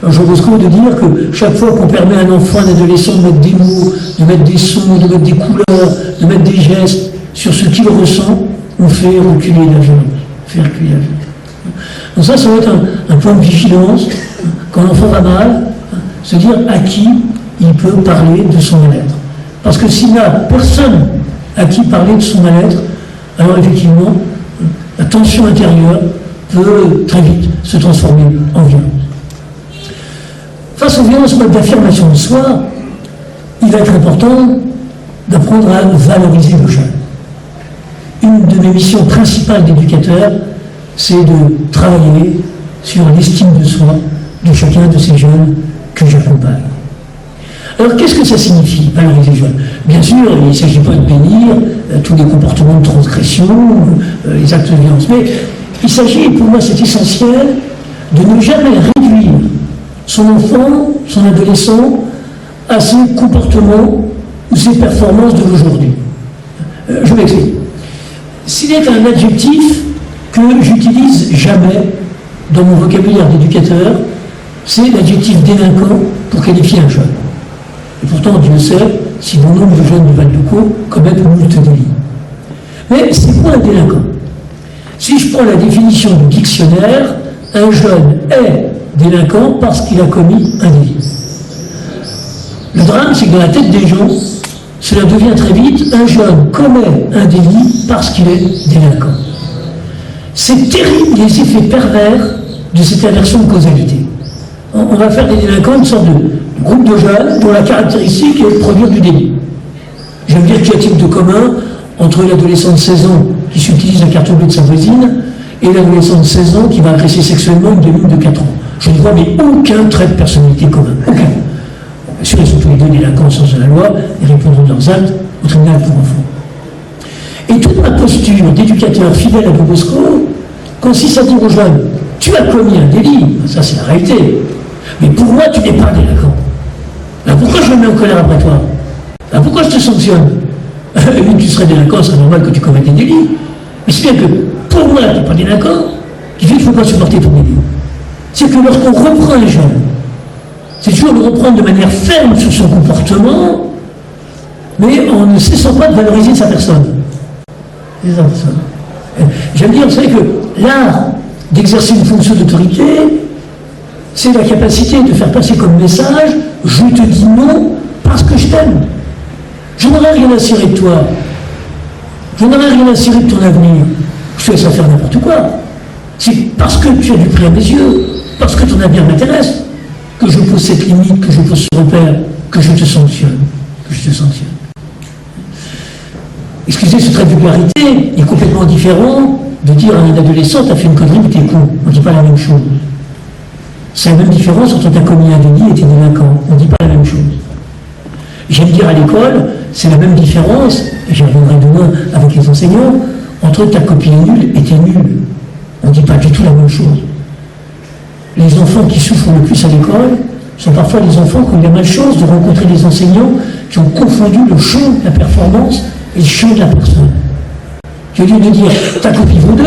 Jean Bosco de dire que chaque fois qu'on permet à un enfant, un adolescent de mettre des mots, de mettre des sons, de mettre des couleurs, de mettre des gestes sur ce qu'il ressent, on fait reculer la violence. Donc ça va être un point de vigilance. Quand l'enfant va mal, se dire à qui il peut parler de son mal-être. Parce que s'il n'a personne à qui parler de son mal-être, alors effectivement, la tension intérieure peut très vite se transformer en violence. Face aux violences mode d'affirmation de soi, il va être important d'apprendre à valoriser le jeune. Une de mes missions principales d'éducateur, c'est de travailler sur l'estime de soi de chacun de ces jeunes que j'accompagne. Alors qu'est-ce que ça signifie, valoriser les jeunes? Bien sûr, il ne s'agit pas de bénir tous les comportements de transgression, les actes de violence, mais il s'agit, pour moi c'est essentiel, de ne jamais réduire son enfant, son adolescent, à ses comportements ou ses performances de l'aujourd'hui. Je m'explique. S'il est un adjectif que j'utilise jamais dans mon vocabulaire d'éducateur, c'est l'adjectif délinquant pour qualifier un jeune. Et pourtant, Dieu sait si bon nombre de jeunes du Val-de-Caux commettent moult délits. Mais c'est quoi un délinquant? Si je prends la définition du dictionnaire, un jeune est délinquant parce qu'il a commis un délit. Le drame, c'est que dans la tête des gens, cela devient très vite, un jeune commet un délit parce qu'il est délinquant. C'est terrible les effets pervers de cette inversion de causalité. On va faire des délinquants une sorte de groupe de jeunes dont la caractéristique est de produire du délit. Je veux dire, qu'y a-t-il de commun entre l'adolescent de 16 ans qui s'utilise la carte bleue de sa voisine et l'adolescent de 16 ans qui va agresser sexuellement une gamine de 4 ans? Je ne vois mais aucun trait de personnalité commun. Aucun. Bien sûr, ils sont tous les deux délinquants au sens de la loi et répondront de leurs actes au tribunal pour enfants. Et toute ma posture d'éducateur fidèle à Don Bosco consiste à dire aux jeunes, tu as commis un délit, ça c'est la réalité, mais pour moi tu n'es pas délinquant. Alors pourquoi je me mets en colère après toi? Alors pourquoi je te sanctionne? Oui, tu serais délinquant, c'est normal que tu commettes des délits. Mais c'est bien que pour moi tu n'es pas délinquant, qui fait qu'il ne faut pas supporter ton délit. C'est que lorsqu'on reprend un jeune, c'est toujours de reprendre de manière ferme sur son comportement, mais en ne cessant pas de valoriser sa personne. J'aime dire, vous savez que l'art d'exercer une fonction d'autorité, c'est la capacité de faire passer comme message je te dis non parce que je t'aime. Je n'aurais rien à cirer de toi. Je n'aurais rien à cirer de ton avenir. Je te laisse à faire n'importe quoi. C'est parce que tu as du prix à mes yeux, parce que ton avenir m'intéresse, que je pose cette limite, que je pose ce repère, que je te sanctionne. Que je te sanctionne. Excusez ce trait de vulgarité, est complètement différent de dire à un adolescent, t'as fait une connerie, mais t'es con. On ne dit pas la même chose. C'est la même différence entre t'as commis un délit et t'es délinquant. On ne dit pas la même chose. J'aime dire à l'école, c'est la même différence, et j'y reviendrai demain avec les enseignants, entre ta copie est nulle et t'es nul. On ne dit pas du tout la même chose. Les enfants qui souffrent le plus à l'école sont parfois les enfants qui ont eu la malchance de rencontrer des enseignants qui ont confondu le champ de la performance et le champ de la personne. Qui au lieu de dire ta copie vaut 2,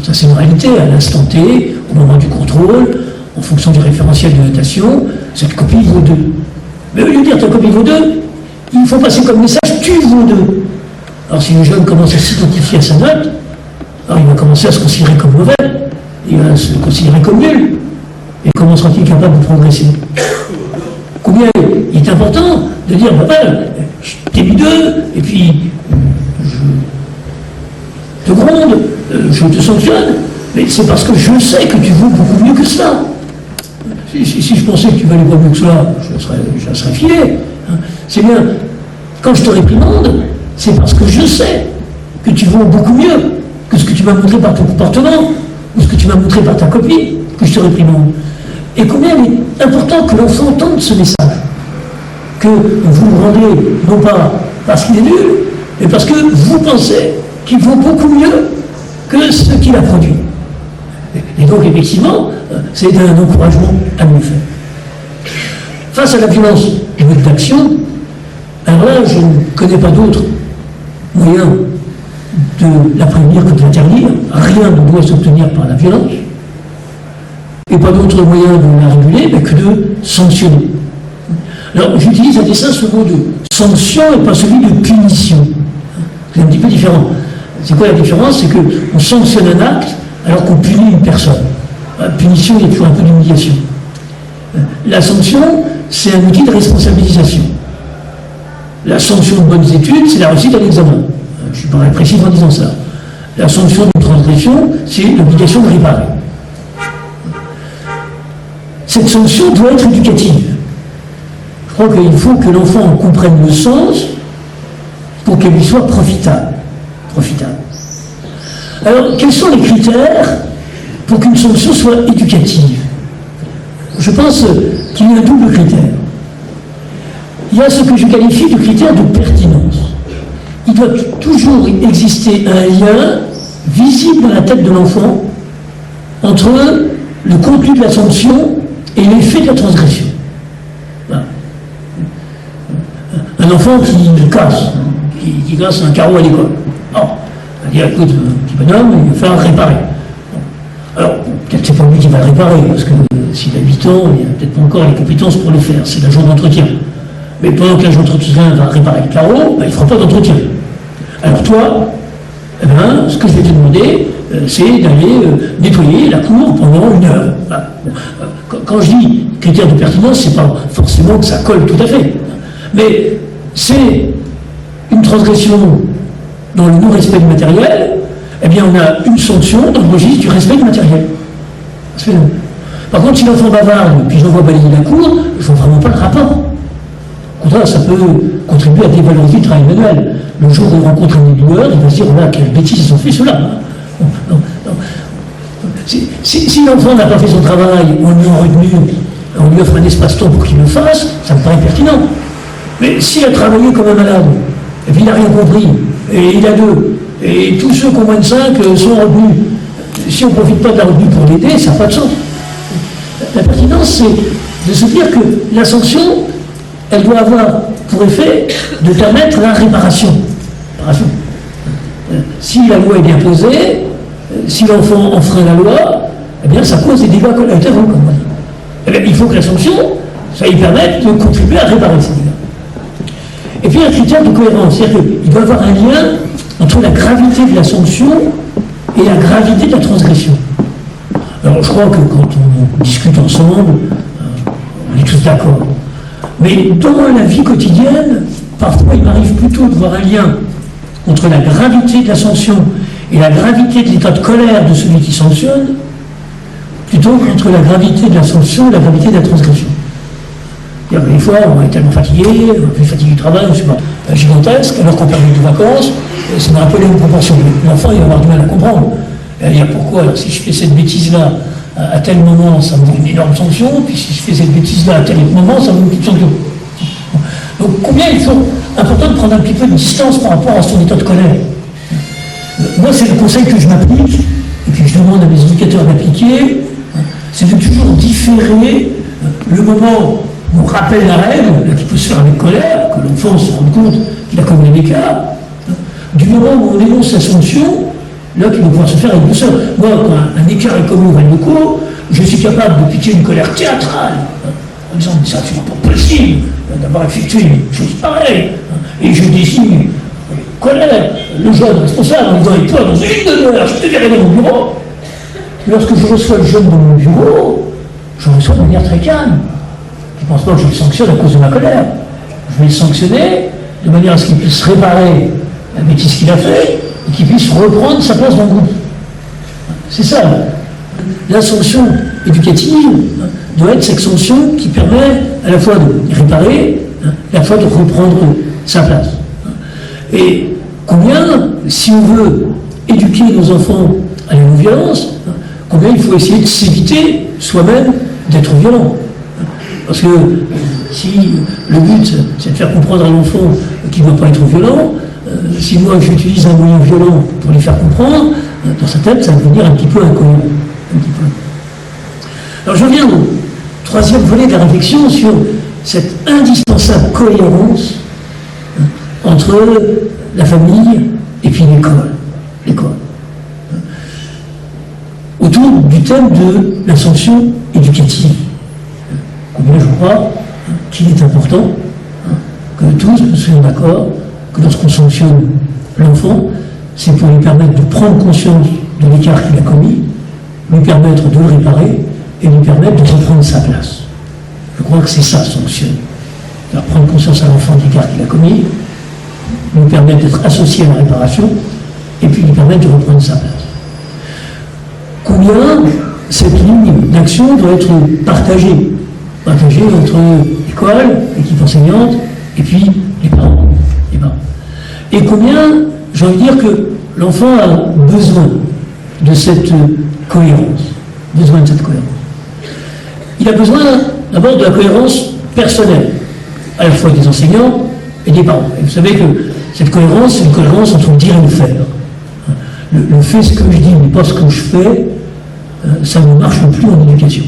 ça c'est une réalité, à l'instant T, au moment du contrôle, en fonction du référentiel de notation, cette copie vaut 2. Mais au lieu de dire ta copie vaut 2, il faut passer comme message tu vaux 2. Alors si le jeune commence à s'identifier à sa note, alors il va commencer à se considérer comme mauvais, il va se considérer comme nul. Et comment sera-t-il capable de progresser? Combien il est important de dire, je t'ai mis 2, et puis je te gronde, je te sanctionne, mais c'est parce que je sais que tu vaux beaucoup mieux que cela. Si je pensais que tu valais pas mieux que cela, je serais filé. Hein. C'est bien, quand je te réprimande, c'est parce que je sais que tu vaux beaucoup mieux que ce que tu m'as montré par ton comportement, ou ce que tu m'as montré par ta copie, que je te réprimande. Et combien il est important que l'enfant entende ce message, que vous le rendez, non pas parce qu'il est nul, mais parce que vous pensez qu'il vaut beaucoup mieux que ce qu'il a produit. Et donc, effectivement, c'est un encouragement à mieux faire. Face à la violence et mode d'action, alors là, je ne connais pas d'autres moyens de la prévenir que de l'interdire. Rien ne doit s'obtenir par la violence. Et pas d'autre moyen de la réguler que de sanctionner. Alors, j'utilise à dessein ce mot de sanction et pas celui de punition. C'est un petit peu différent. C'est quoi la différence? C'est qu'on sanctionne un acte alors qu'on punit une personne. La punition, il y a toujours un peu d'humiliation. La sanction, c'est un outil de responsabilisation. La sanction de bonnes études, c'est la réussite à l'examen. Je suis pas répressif en disant ça. La sanction d'une transgression, c'est l'obligation de réparer. Cette sanction doit être éducative. Je crois qu'il faut que l'enfant comprenne le sens pour qu'elle lui soit profitable. Alors, quels sont les critères pour qu'une sanction soit éducative? Je pense qu'il y a un double critère. Il y a ce que je qualifie de critère de pertinence. Il doit toujours exister un lien visible dans la tête de l'enfant entre le contenu de la sanction et l'effet de la transgression. Voilà. Un enfant qui casse un carreau à l'école. On va dire, écoute, petit bonhomme, il va falloir réparer. Bon. Alors, peut-être que c'est pas lui qui va le réparer, parce que s'il a 8 ans, il n'a peut-être pas encore les compétences pour le faire. C'est l'agent d'entretien. Mais pendant que l'agent d'entretien va réparer le carreau, il ne fera pas d'entretien. Alors toi, ce que je vais te demander, c'est d'aller nettoyer la cour pendant 1 heure. Voilà. Quand je dis critère de pertinence, c'est pas forcément que ça colle tout à fait. Mais c'est une transgression dans le non-respect du matériel, eh bien on a une sanction dans le registre du respect du matériel. Par contre, si l'enfant bavarde, puis je l'envoie balayer la cour, je ne vois vraiment pas le rapport. Au contraire, ça peut contribuer à dévaloriser le travail manuel. Le jour où il rencontre un éboueur, il va se dire, voilà, quelle bêtise ils ont fait ceux-là. Non. Si l'enfant n'a pas fait son travail, on lui en retenu, on lui offre un espace-temps pour qu'il le fasse, ça me paraît pertinent. Mais s'il a travaillé comme un malade, et puis il n'a rien compris, et il a 2, et tous ceux qui ont moins de 5 sont retenus, si on ne profite pas de la retenue pour l'aider, ça n'a pas de sens. La pertinence, c'est de se dire que la sanction, elle doit avoir pour effet de permettre la réparation. Si la loi est bien posée, si l'enfant enfreint la loi, eh bien ça cause des dégâts collatéraux, comme on dit. Eh bien, il faut que la sanction, ça lui permette de contribuer à réparer ces dégâts. Et puis un critère de cohérence, c'est-à-dire qu'il doit y avoir un lien entre la gravité de la sanction et la gravité de la transgression. Alors je crois que quand on discute ensemble, on est tous d'accord. Mais dans la vie quotidienne, parfois il m'arrive plutôt de voir un lien entre la gravité de la sanction et la gravité de l'état de colère de celui qui sanctionne, plutôt qu'entre la gravité de la sanction et la gravité de la transgression. Des fois, on est tellement fatigué, on est plus fatigué du travail, on ne sait pas, gigantesque, alors qu'on perd de vacances, ça me rappelle une proportion. L'enfant, il va avoir du mal à comprendre. Il va dire pourquoi, alors, si je fais cette bêtise-là, à tel moment, ça me vaut une énorme sanction, puis si je fais cette bêtise-là à tel moment, ça me vaut une petite sanction. Donc combien il faut important de prendre un petit peu de distance par rapport à son état de colère. Moi, c'est le conseil que je m'applique, et puis je demande à mes éducateurs d'appliquer, c'est de toujours différer le moment où on rappelle la règle, qui peut se faire avec colère, que l'enfant se rende compte qu'il a commis un écart, du moment où on énonce la sanction, là, qui va pouvoir se faire avec douceur. Moi, quand un écart est commis au Val de Caux, je suis capable de piquer une colère théâtrale, en disant, mais c'est absolument pas possible d'avoir effectué une chose pareille, et je désigne colère, le jeune responsable, en disant, et toi, dans une demi-heure, je te verrai dans mon bureau. Lorsque je reçois le jeune dans mon bureau, je reçois de manière très calme. Je ne pense pas que je le sanctionne à cause de ma colère. Je vais le sanctionner de manière à ce qu'il puisse réparer la bêtise qu'il a fait et qu'il puisse reprendre sa place dans le groupe. C'est ça. La sanction éducative doit être cette sanction qui permet à la fois de réparer, à la fois de reprendre sa place. Et combien, si on veut éduquer nos enfants à la non-violence, combien il faut essayer de s'éviter soi-même d'être violent. Parce que si le but c'est de faire comprendre à l'enfant qu'il ne doit pas être violent, si moi j'utilise un moyen violent pour lui faire comprendre, dans sa tête ça va devenir un petit peu incohérent. Alors je reviens au troisième volet de la réflexion sur cette indispensable cohérence entre la famille et puis l'école. Autour du thème de la sanction éducative. Combien je crois qu'il est important que tous nous soyons d'accord que lorsqu'on sanctionne l'enfant, c'est pour lui permettre de prendre conscience de l'écart qu'il a commis, lui permettre de le réparer et lui permettre de reprendre sa place. Je crois que c'est ça, sanctionner. Faire prendre conscience à l'enfant de l'écart qu'il a commis, lui permettre d'être associé à la réparation et puis lui permettre de reprendre sa place. Combien cette ligne d'action doit être partagée entre l'école, l'équipe enseignante, et puis les parents. Et combien, j'ai envie de dire que l'enfant a besoin de cette cohérence. Il a besoin d'abord de la cohérence personnelle, à la fois des enseignants et des parents. Et vous savez que cette cohérence, c'est une cohérence entre le dire et le faire. Le fait ce que je dis, mais pas ce que je fais, ça ne marche plus en éducation.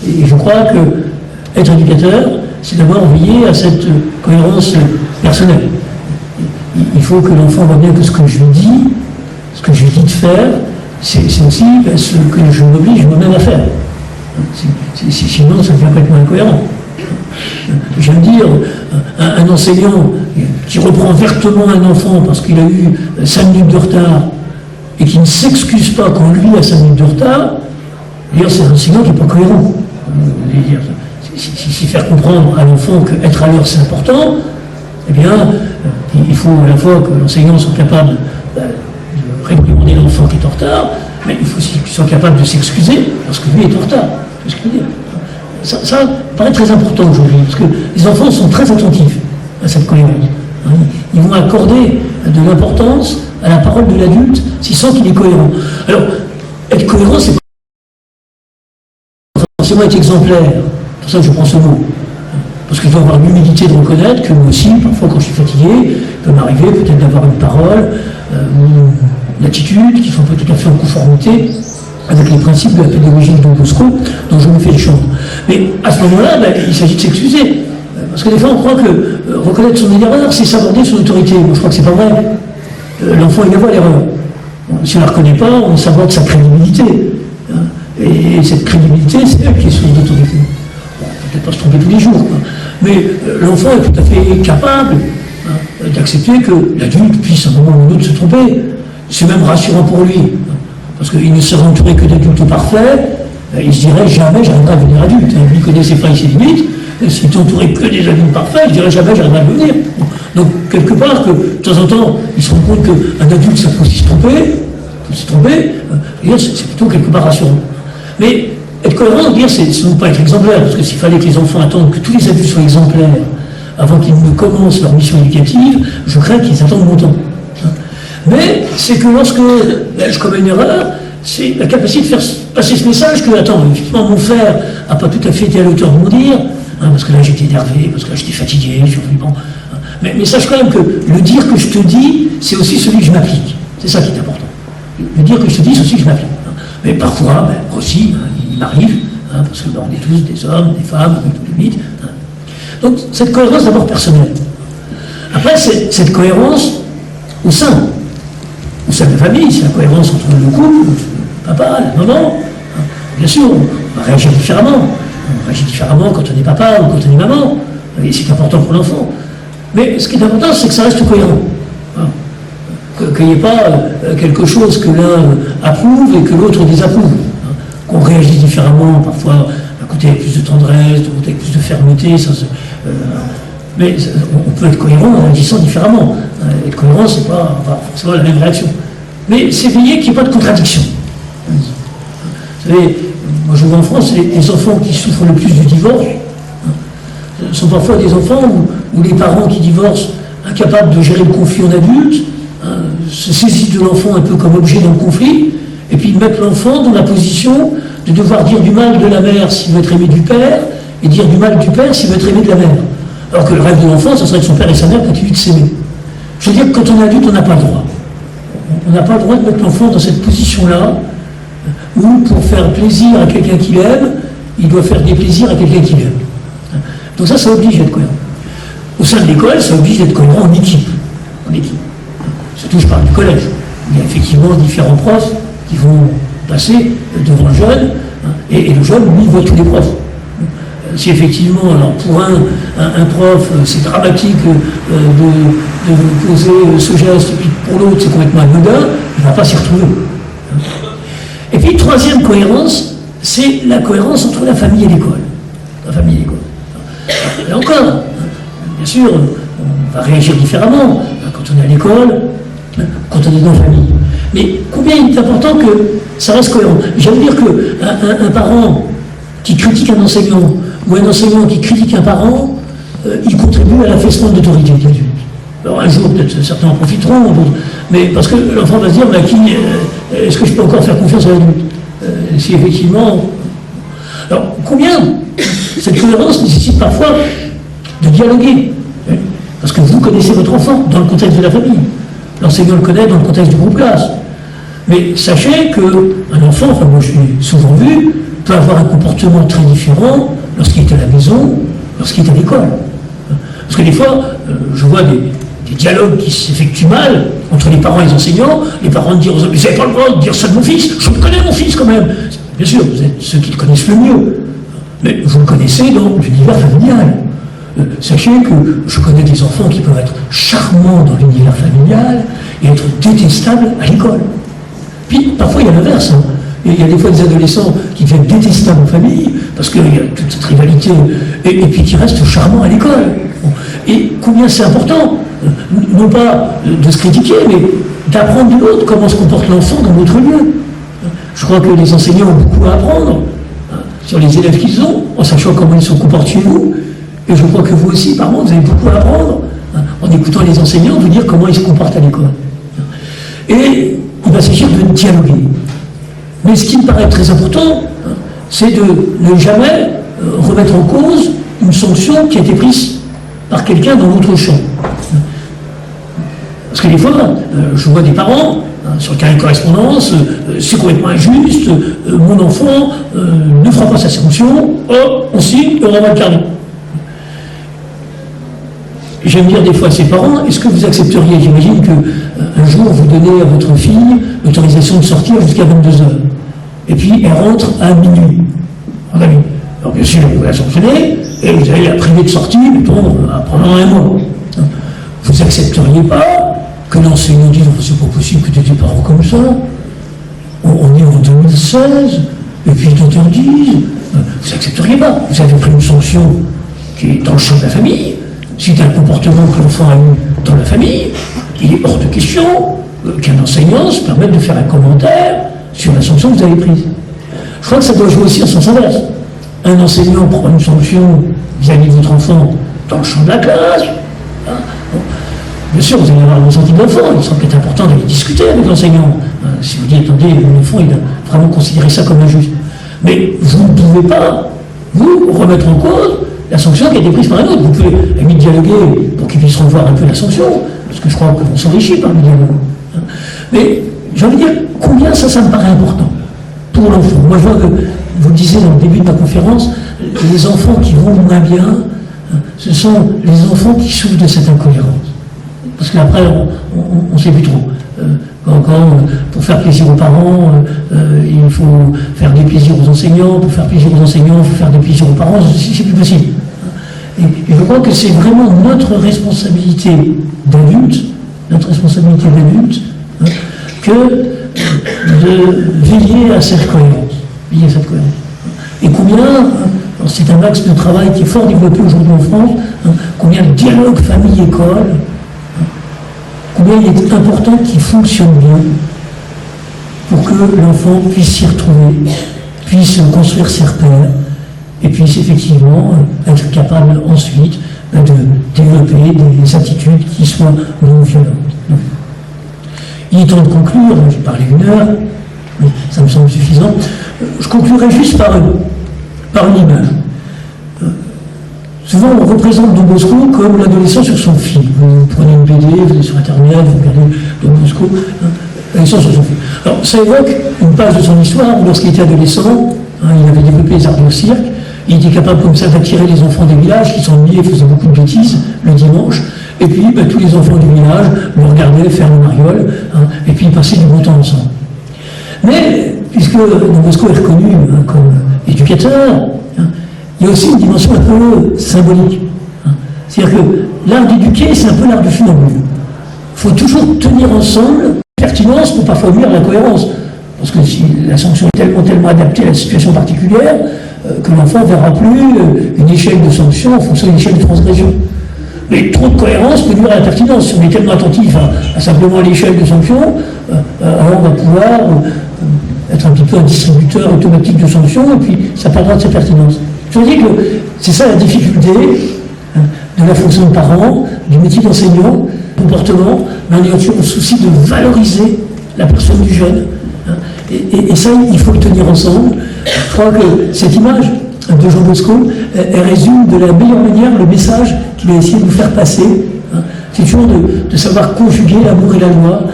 Et je crois que être éducateur, c'est d'abord veiller à cette cohérence personnelle. Il faut que l'enfant voit bien que ce que je lui dis, ce que je lui dis de faire, c'est aussi ce que je m'oblige moi-même à faire. Sinon, ça devient complètement incohérent. Je veux dire, un enseignant qui reprend vertement un enfant parce qu'il a eu 5 minutes de retard et qui ne s'excuse pas quand lui a 5 minutes de retard, c'est un enseignant qui n'est pas cohérent. Si faire comprendre à l'enfant qu'être à l'heure c'est important, eh bien, il faut à la fois que l'enseignant soit capable de réprimander l'enfant qui est en retard, mais il faut aussi qu'il soit capable de s'excuser parce que lui est en retard. C'est ce que je veux dire. Ça paraît très important aujourd'hui, parce que les enfants sont très attentifs à cette cohérence. Ils vont accorder de l'importance à la parole de l'adulte s'ils sentent qu'il est cohérent. Alors, être cohérent, c'est pas forcément être exemplaire. C'est pour ça que je prends ce mot. Parce qu'il faut avoir l'humilité de reconnaître que moi aussi, parfois quand je suis fatigué, il peut m'arriver peut-être d'avoir une parole, une attitude qui ne sont pas tout à fait en conformité avec les principes de la pédagogie de Don Bosco, dont je me fais le champ. Mais à ce moment-là, il s'agit de s'excuser. Parce que des fois, on croit que reconnaître son erreur, c'est s'aborder son autorité. Moi, je crois que c'est pas vrai. L'enfant, il voit l'erreur. Si on ne la reconnaît pas, on s'aborde sa crédibilité. Et cette crédibilité, c'est elle qui est source d'autorité. Bon, peut-être pas se tromper tous les jours, quoi. Mais l'enfant est tout à fait capable d'accepter que l'adulte puisse à un moment ou un autre se tromper. C'est même rassurant pour lui. Parce qu'il ne serait entouré que d'adultes parfaits, il se dirait jamais j'arriverai à devenir adulte. Lui connaît ses failles et ses limites, s'il était entouré que des adultes parfaits, je dirais jamais j'arrive à le devenir. Donc, quelque part, que de temps en temps, il se rend compte qu'un adulte, ça peut aussi se tromper, c'est plutôt quelque part rassurant. Mais être cohérent, dire, c'est non pas être exemplaire, parce que s'il fallait que les enfants attendent que tous les adultes soient exemplaires avant qu'ils ne commencent leur mission éducative, je crains qu'ils attendent longtemps. Mais c'est que lorsque je commets une erreur, c'est la capacité de faire passer ce message que, attends, effectivement, mon frère n'a pas tout à fait été à l'auteur de mon dire, parce que là j'étais énervé, parce que là j'étais fatigué, je suis revenu, bon. Mais sache quand même que le dire que je te dis, c'est aussi celui que je m'applique. C'est ça qui est important. Le dire que je te dis, c'est aussi que je m'applique. Mais parfois, moi aussi, il m'arrive, parce que on est tous des hommes, des femmes, avec toutes les limites. Donc cette cohérence d'abord personnelle. Après, cette cohérence au sein de la famille, c'est la cohérence entre le couple, le papa, la maman. Bien sûr, on va réagir différemment. On réagit différemment quand on est papa ou quand on est maman. Et c'est important pour l'enfant. Mais ce qui est important, c'est que ça reste cohérent. Qu'il n'y ait pas quelque chose que l'un approuve et que l'autre désapprouve. Qu'on réagisse différemment, parfois d'un côté avec plus de tendresse, d'un côté avec plus de fermeté. Mais on peut être cohérent en réagissant différemment. Être cohérent, c'est pas forcément la même réaction. Mais c'est veiller qu'il n'y ait pas de contradiction. Vous savez, moi je vois en France, les enfants qui souffrent le plus du divorce sont parfois des enfants où les parents qui divorcent, incapables de gérer le conflit en adulte, se saisissent de l'enfant un peu comme objet dans le conflit, et puis mettent l'enfant dans la position de devoir dire du mal de la mère s'il veut être aimé du père, et dire du mal du père s'il veut être aimé de la mère. Alors que le rêve de l'enfant, ce serait que son père et sa mère continuent de s'aimer. Je veux dire que quand on est adulte, on n'a pas le droit. On n'a pas le droit de mettre l'enfant dans cette position-là, où pour faire plaisir à quelqu'un qu'il aime, il doit faire des plaisirs à quelqu'un qu'il aime. Donc ça oblige d'être cohérent. Au sein de l'école, ça oblige d'être cohérent en équipe. Surtout, je parle du collège. Il y a effectivement différents profs qui vont passer devant le jeune, et le jeune, lui, voit tous les profs. Si effectivement, alors pour un prof, c'est dramatique de poser ce geste, et puis pour l'autre, c'est complètement anodin, il ne va pas s'y retrouver. Et puis, troisième cohérence, c'est la cohérence entre la famille et l'école. La famille et l'école. Et encore, bien sûr, on va réagir différemment quand on est à l'école, quand on est dans la famille. Mais combien il est important que ça reste cohérent. J'aime dire qu'un parent qui critique un enseignant, ou un enseignant qui critique un parent, il contribue à l'affaissement de l'autorité de l'adulte. Alors un jour, peut-être certains en profiteront, mais parce que l'enfant va se dire, est-ce que je peux encore faire confiance à l'adulte si effectivement... Alors, combien cette cohérence nécessite parfois de dialoguer. Parce que vous connaissez votre enfant dans le contexte de la famille. L'enseignant le connaît dans le contexte du groupe classe. Mais sachez qu'un enfant, enfin moi je l'ai souvent vu, peut avoir un comportement très différent lorsqu'il est à la maison, lorsqu'il est à l'école. Parce que des fois, je vois des dialogues qui s'effectuent mal entre les parents et les enseignants. Les parents disent aux autres, vous n'avez pas le droit de dire ça de mon fils, je le connais mon fils quand même. Bien sûr, vous êtes ceux qui le connaissent le mieux. Mais vous le connaissez dans l'univers familial. Sachez que je connais des enfants qui peuvent être charmants dans l'univers familial et être détestables à l'école. Puis, parfois, il y a l'inverse. Il y a des fois des adolescents qui deviennent détestables en famille, parce qu'il y a toute cette rivalité, et puis qui restent charmants à l'école. Et combien c'est important, non pas de se critiquer, mais d'apprendre de l'autre comment se comporte l'enfant dans notre lieu. Je crois que les enseignants ont beaucoup à apprendre sur les élèves qu'ils ont, en sachant comment ils se comportent chez vous. Et je crois que vous aussi, par contre, vous avez beaucoup à apprendre en écoutant les enseignants, vous dire comment ils se comportent à l'école. Et il va s'agir de dialoguer. Mais ce qui me paraît très important, c'est de ne jamais remettre en cause une sanction qui a été prise par quelqu'un dans l'autre champ. Parce que des fois, je vois des parents, sur le carré de correspondance, c'est complètement injuste, mon enfant ne fera pas sa sanction, on signe et on envoie le carnet. J'aime dire des fois à ses parents, est-ce que vous accepteriez, j'imagine qu'un jour vous donnez à votre fille l'autorisation de sortir jusqu'à 22h, et puis elle rentre à minuit. Alors bien sûr, vous la sanctionnez, et vous allez la priver de sortie, mettons, pendant un mois. Vous accepteriez pas que l'enseignant dise, c'est pas possible que tu aies des parents comme ça, on est en 2016, et puis ils t'interdisent, vous accepteriez pas, vous avez pris une sanction qui est dans le champ de la famille, suite à un comportement que l'enfant a eu dans la famille, il est hors de question qu'un enseignant se permette de faire un commentaire sur la sanction que vous avez prise. Je crois que ça doit jouer aussi en sens inverse. Un enseignant prend une sanction vis-à-vis de votre enfant dans le champ de la classe. Hein, bon. Bien sûr, vous allez avoir le ressenti de l'enfant, il semble être important d'aller discuter avec l'enseignant. Si vous dites, attendez, mon enfant, il a vraiment considéré ça comme injuste. Mais vous ne pouvez pas, vous, remettre en cause la sanction qui a été prise par un autre. Vous pouvez, à la limite, dialoguer pour qu'il puisse revoir un peu la sanction, parce que je crois qu'on s'enrichit par le dialogue. Hein. Mais j'ai envie de dire, combien ça me paraît important pour l'enfant. Moi, je vois que, vous le disiez dans le début de ma conférence, les enfants qui vont moins bien, ce sont les enfants qui souffrent de cette incohérence. Parce qu'après, on ne sait plus trop. Pour faire plaisir aux parents, il faut faire des plaisirs aux enseignants. Pour faire plaisir aux enseignants, il faut faire des plaisirs aux parents. C'est plus possible. Et je crois que c'est vraiment notre responsabilité d'adulte, que de veiller à cette cohérence. Et combien, c'est un axe de travail qui est fort développé aujourd'hui en France, combien le dialogue famille-école, combien il est important qu'il fonctionne bien pour que l'enfant puisse s'y retrouver, puisse construire ses repères, et puisse effectivement être capable ensuite de développer des attitudes qui soient non violentes. Il est temps de conclure, j'ai parlé 1 heure, mais ça me semble suffisant. Je conclurai juste par une image. Souvent, on représente Don Bosco comme l'adolescent sur son fil. Vous prenez une BD, vous allez sur Internet, vous regardez Don Bosco, l'adolescent sur son fil. Alors, ça évoque une page de son histoire où, lorsqu'il était adolescent, il avait développé les arts au cirque, il était capable comme ça d'attirer les enfants des villages qui s'ennuyaient et faisaient beaucoup de bêtises le dimanche. Et puis, tous les enfants du village le regardaient faire le mariole, et puis ils passaient du bon temps ensemble. Mais, puisque Don Bosco est reconnu comme éducateur, il y a aussi une dimension un peu symbolique. C'est-à-dire que l'art d'éduquer, c'est un peu l'art du funambule. Il faut toujours tenir ensemble la pertinence pour parfois nuire la cohérence. Parce que si la sanction est tellement adaptée à la situation particulière, que l'enfant ne verra plus une échelle de sanction en fonction d'une échelle de transgression. Mais trop de cohérence peut nuire à la pertinence. Si on est tellement attentif à simplement l'échelle de sanction, alors on va pouvoir être un petit peu un distributeur automatique de sanctions, et puis ça perdra de sa pertinence. Je veux dire que c'est ça la difficulté de la fonction de parent, du métier d'enseignant, comportement, mais on est toujours au souci de valoriser la personne du jeune. Et ça, il faut le tenir ensemble. Je crois que cette image de Jean Bosco, elle résume de la meilleure manière le message qu'il a essayé de nous faire passer. C'est toujours de savoir conjuguer l'amour et la loi,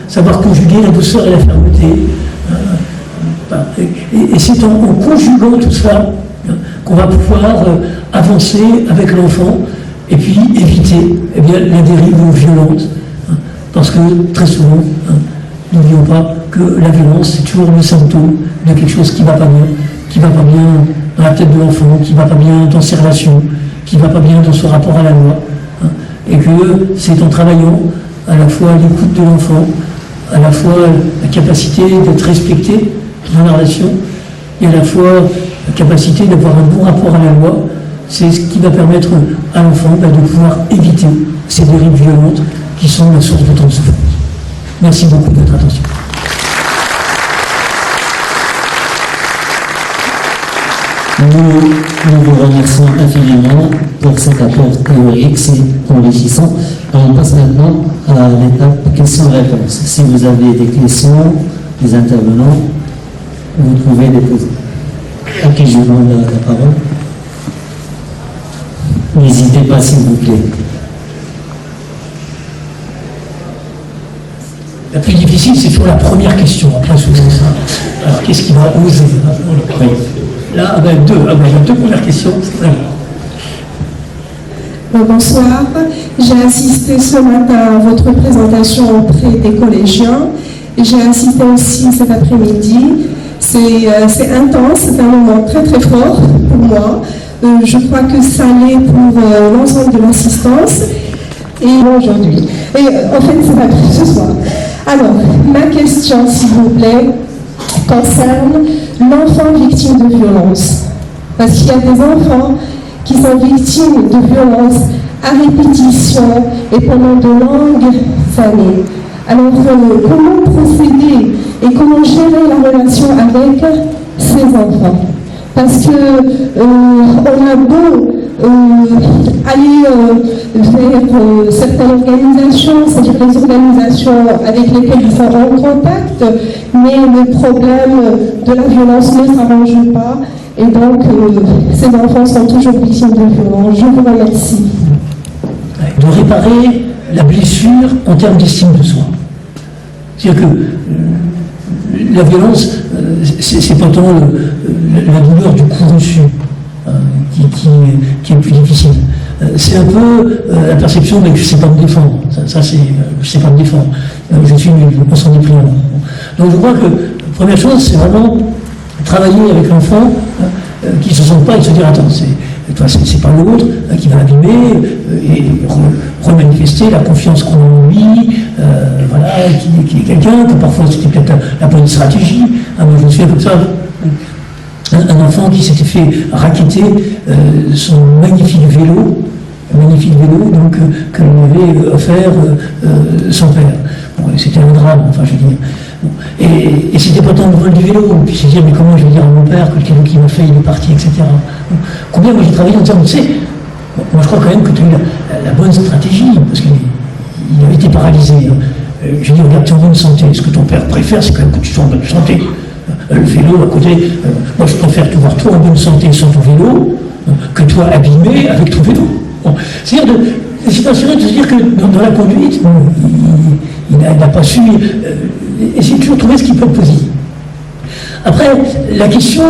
savoir conjuguer la douceur et la fermeté. Et c'est en conjuguant tout cela qu'on va pouvoir avancer avec l'enfant et puis éviter la dérive violente. Parce que très souvent, n'oublions pas que la violence, c'est toujours le symptôme de quelque chose qui ne va pas bien dans la tête de l'enfant, qui ne va pas bien dans ses relations, qui ne va pas bien dans son rapport à la loi. Et que c'est en travaillant à la fois l'écoute de l'enfant, à la fois la capacité d'être respecté dans la relation, et à la fois la capacité d'avoir un bon rapport à la loi, c'est ce qui va permettre à l'enfant de pouvoir éviter ces dérives violentes qui sont la source de tant de souffrance. Merci beaucoup de votre attention. Nous vous remercions infiniment pour cet apport théorique si enrichissant. On passe maintenant à l'étape questions-réponses. Si vous avez des questions, des intervenants, vous pouvez les poser. À qui je demande la parole? N'hésitez pas, s'il vous plaît. La plus difficile, c'est sur la première question. Après, souvent ça. Alors, qu'est-ce qui va oser? Oui. Là, il y a deux premières questions. Bonsoir. J'ai assisté ce matin à votre présentation auprès des collégiens. J'ai assisté aussi cet après-midi. C'est intense, c'est un moment très très fort pour moi. Je crois que ça l'est pour l'ensemble de l'assistance. Et aujourd'hui. Et en fait, c'est pas pour ce soir. Alors, ma question, s'il vous plaît, concerne l'enfant victime de violence. Parce qu'il y a des enfants qui sont victimes de violences à répétition et pendant de longues années. Alors, comment procéder et comment gérer la relation avec ces enfants? Parce que on a beau aller vers certaines organisations, c'est-à-dire les organisations avec lesquelles ils sont en contact, mais le problème de la violence ne s'arrange pas, et donc ces enfants sont toujours victimes de violence. Je vous remercie. De réparer la blessure en termes d'estime de soi. C'est-à-dire que la violence, c'est pas tant la douleur du coup reçu qui est le plus difficile. C'est un peu la perception mais que je ne sais pas me défendre. Ça c'est, je ne sais pas me défendre. Je suis nul, je me sens déprimant. Donc je crois que la première chose, c'est vraiment travailler avec l'enfant qui ne se sent pas et se dire attends, c'est pas l'autre qui va abîmer et remanifester la confiance qu'on a en lui, voilà, qui est quelqu'un, que parfois c'était peut-être la bonne stratégie. Moi je me souviens comme ça, un enfant qui s'était fait racketter son magnifique vélo donc, que lui avait offert son père. Bon, c'était un drame, enfin je veux dire. Bon. Et c'était pas tant le vol du vélo, puis c'est dire mais comment je vais dire à mon père que le cadeau qu'il m'a fait il est parti, etc. Bon. Combien moi j'ai travaillé en disant, tu sais, moi je crois quand même que tu as eu la bonne stratégie, parce qu'il avait été paralysé. Je dis, regarde, tu es en bonne santé, ce que ton père préfère, c'est quand même que tu sois en bonne santé. Le vélo à côté, moi je préfère te voir toi en bonne santé sans ton vélo, que toi abîmé avec ton vélo. Bon. C'est-à-dire c'est assuré de se dire que dans la conduite, il n'a pas su essayer de toujours trouver ce qui peut être positif. Après, la question,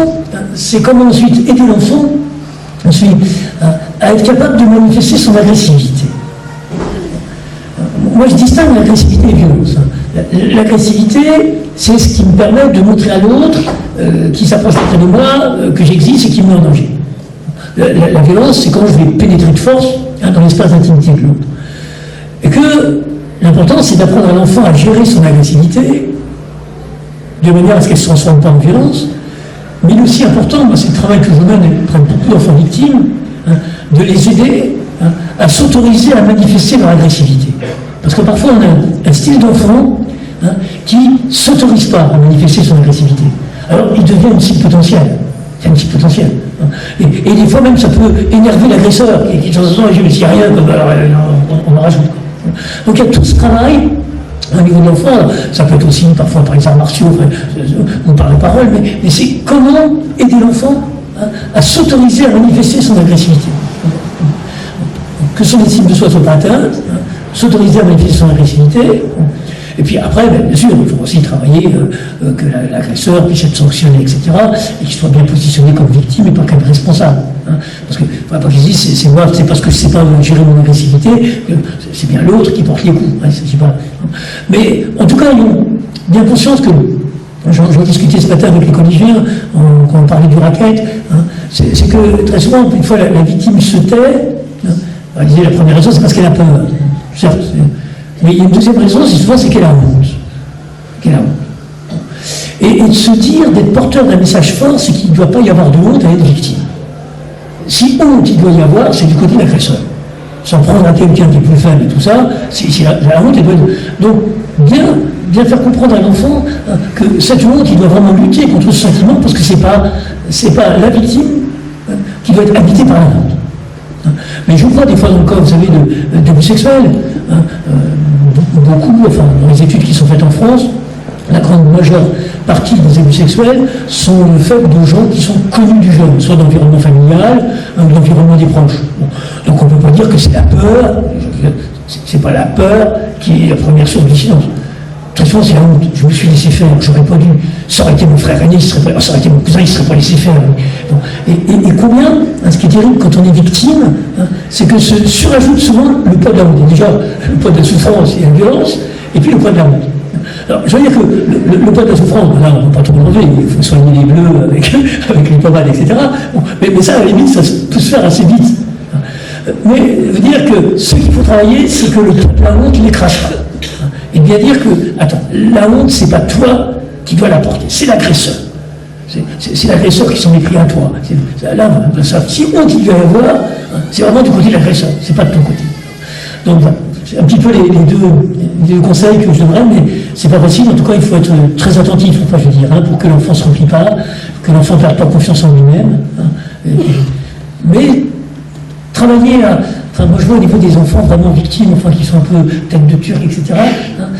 c'est comment ensuite aider l'enfant ensuite à être capable de manifester son agressivité. Moi, je distingue l'agressivité et la violence. L'agressivité, c'est ce qui me permet de montrer à l'autre qui s'approche près de moi, que j'existe et qui me met en danger. La violence, c'est quand je vais pénétrer de force dans l'espace d'intimité de l'autre. Et que l'important, c'est d'apprendre à l'enfant à gérer son agressivité, de manière à ce qu'elle ne se transforme pas en violence. Mais il est aussi important, c'est le travail que je mène auprès de beaucoup d'enfants victimes, de les aider à s'autoriser à manifester leur agressivité. Parce que parfois, on a un style d'enfant qui ne s'autorise pas à manifester son agressivité. Alors, il devient une cible potentielle. C'est une cible potentielle. Et des fois même, ça peut énerver l'agresseur, qui de temps en temps, il dit, mais s'il n'y a rien, on en rajoute. Donc, il y a tout ce travail au niveau de l'enfant. Ça peut être aussi parfois par les arts martiaux ou par les paroles, mais c'est comment aider l'enfant à s'autoriser à manifester son agressivité. Que son estime de soi soit pas atteinte, s'autoriser à manifester son agressivité. Et puis après, bien sûr, il faut aussi travailler que l'agresseur puisse être sanctionné, etc., et qu'il soit bien positionné comme victime et pas comme responsable. Parce que, quand je dis, c'est moi, c'est parce que je ne sais pas gérer mon agressivité, c'est bien l'autre qui porte les coups. Il s'agit pas. Mais en tout cas, ils ont bien conscience que, j'en discutais ce matin avec les collégiens, quand on parlait du racket, c'est que très souvent, une fois la victime se tait, elle disait la première raison, c'est parce qu'elle a peur. Certes, mais il y a une deuxième raison, c'est qu'elle a honte. Et de se dire, d'être porteur d'un message fort, c'est qu'il ne doit pas y avoir de honte à être victime. Si honte il doit y avoir, c'est du côté de l'agresseur. Sans prendre à quelqu'un qui est plus faible et tout ça, c'est la honte, elle doit être... Donc, bien faire comprendre à l'enfant que cette honte, il doit vraiment lutter contre ce sentiment, parce que c'est pas la victime qui doit être habitée par la honte. Mais je vois des fois dans le cas, vous savez, d'abus sexuels, beaucoup, enfin, dans les études qui sont faites en France, la grande majeure partie des abus sexuels sont le fait de gens qui sont connus du jeune, soit d'environnement familial, ou d'environnement des proches. Bon. Donc on ne peut pas dire que c'est la peur, c'est pas la peur qui est la première source de silence. Très souvent, c'est la honte. Je me suis laissé faire, j'aurais pas dû. Ça aurait été mon frère aîné, ça aurait été mon cousin, il ne serait pas laissé faire. Bon. Et combien, ce qui est terrible quand on est victime, c'est que se surajoute souvent le poids de la honte. Déjà, le poids de la souffrance et la violence, et puis le poids de la honte. Alors, je veux dire que le poids de la souffrance, là, on ne peut pas tout enlever, il faut soigner les bleus avec les pommades, etc. Bon, mais ça, à la limite, ça peut se faire assez vite. Mais veut dire que ce qu'il faut travailler, c'est que le poids de la honte n'écrase pas. Et bien dire que, attends, la honte, c'est pas toi qui dois la porter, c'est l'agresseur. C'est l'agresseur qui s'en est pris à toi. Là, si honte il doit y avoir, c'est vraiment du côté de l'agresseur, c'est pas de ton côté. Donc voilà, c'est un petit peu les deux conseils que je donnerais, mais c'est pas facile. En tout cas, il faut être très attentif, enfin, je veux dire, pour que l'enfant ne se remplit pas, que l'enfant ne perde pas confiance en lui-même. Mais travailler à... Enfin, moi je vois au niveau des enfants vraiment victimes, enfin qui sont un peu tête de turc, etc.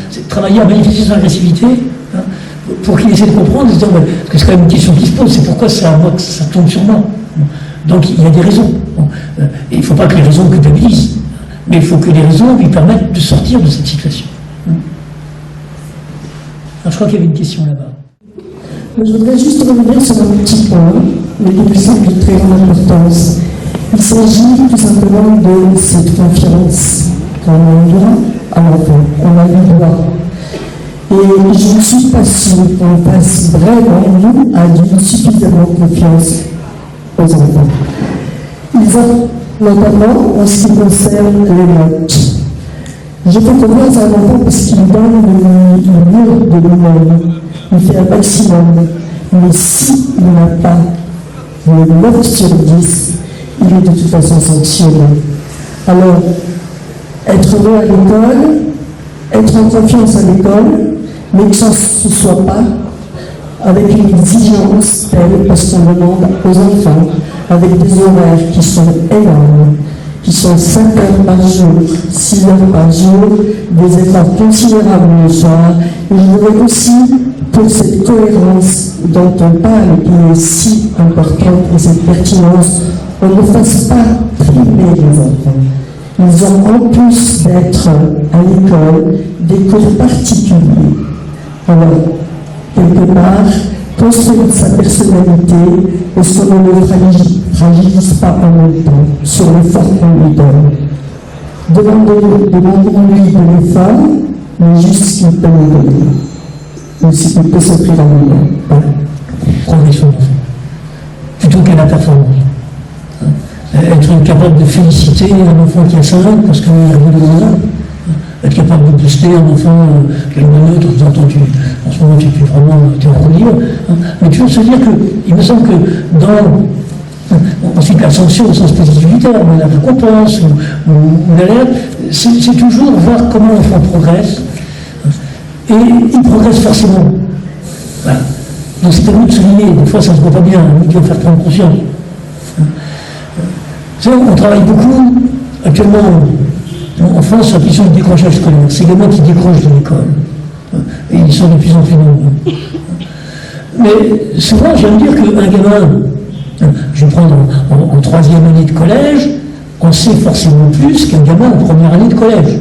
C'est travailler à manifester son agressivité, pour qu'ils essaient de comprendre, parce que c'est quand même une question qui se pose, c'est pourquoi c'est à moi que ça tombe sur moi. Donc il y a des raisons. Et il ne faut pas que les raisons culpabilisent, mais il faut que les raisons lui permettent de sortir de cette situation. Alors, je crois qu'il y avait une question là-bas. Je voudrais juste revenir sur un petit point, mais qui me semble de très grande importance. Il s'agit tout simplement de cette confiance qu'on a droit à l'enfant, qu'on a eu droit. Et je ne suis pas sûre qu'on fasse vraiment, nous, adultes, suffisamment confiance aux enfants. Ils ont, notamment en ce qui concerne les notes. Je fais confiance à un enfant parce qu'il donne le mieux de lui-même. Il fait un maximum. Mais s'il n'a pas le 9 sur 10, il est de toute façon sanctionné. Alors, être heureux à l'école, être en confiance à l'école, mais que ça ne soit pas avec une exigence telle, parce qu'on demande aux enfants, avec des horaires qui sont énormes, qui sont 5 heures par jour, 6 heures par jour, des efforts considérables le soir. Et je voudrais aussi, pour cette cohérence dont on parle, qui est si importante, et cette pertinence, on ne fasse pas primer les enfants. Ils ont en plus d'être à l'école des cours particuliers. Alors, quelque part, construire sa personnalité, est-ce qu'on ne le fragilise pas en même temps sur l'effort qu'on lui donne. Demandons-lui de l'effort, mais juste ce qu'il peut nous donner. Ou ce qu'il peut s'offrir à lui-même. Voilà. Progression d'enfant. Plutôt qu'à la performance. Être capable de féliciter un enfant qui a 5 ans parce qu'il a voulu le voir. Être capable de booster un enfant qui a une note en disant en ce moment tu peux vraiment te relire. Mais toujours se dire que, il me semble que dans ensuite la sanction au sens positif du terme, la récompense ou l'alerte, c'est toujours voir comment l'enfant progresse. Et il progresse forcément. Voilà. Donc c'est à nous de souligner, des fois ça ne se voit pas bien, nous devons faire prendre conscience. On travaille beaucoup actuellement en France sur la question du décrochage scolaire. C'est les gamins qui décrochent de l'école. Et ils sont de plus en plus nombreux. Mais souvent, j'aime dire qu'un gamin, je vais prendre en 3e année de collège, on sait forcément plus qu'un gamin en 1re année de collège.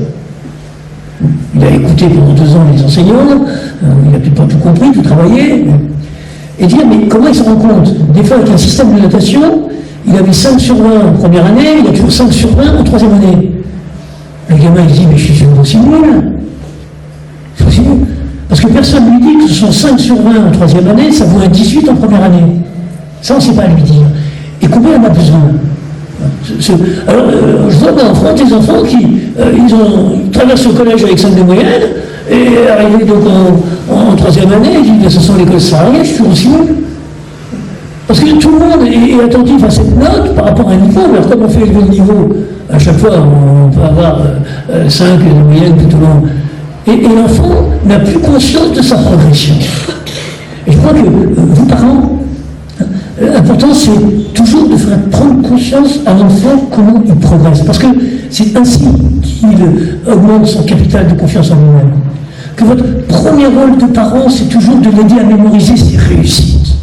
Il a écouté pendant 2 ans les enseignants, il n'a peut-être pas tout compris, tout travaillé, et dire, mais comment il se rend compte? Des fois, avec un système de notation, il avait 5 sur 20 en 1re année, il a toujours 5 sur 20 en 3e année. Le gamin, il dit, mais je suis aussi nul. C'est aussi nul. Parce que personne ne lui dit que ce sont 5 sur 20 en 3e année, ça vaut un 18 en 1re année. Ça, on ne sait pas lui dire. Et combien on a besoin? Alors, je vois en France des enfants qui ils traversent le collège avec 5 de moyenne, et arrivés donc en 3e année, ils disent, ce sont l'école salariée, je suis aussi nul. Parce que tout le monde est attentif à cette note par rapport à un niveau. Alors, comme on fait élever le niveau, à chaque fois, on peut avoir 5 de moyenne tout au long. Et l'enfant n'a plus conscience de sa progression. Et je crois que vous, parents, l'important, c'est toujours de faire prendre conscience à l'enfant comment il progresse. Parce que c'est ainsi qu'il augmente son capital de confiance en lui-même. Que votre premier rôle de parent, c'est toujours de l'aider à mémoriser ses réussites.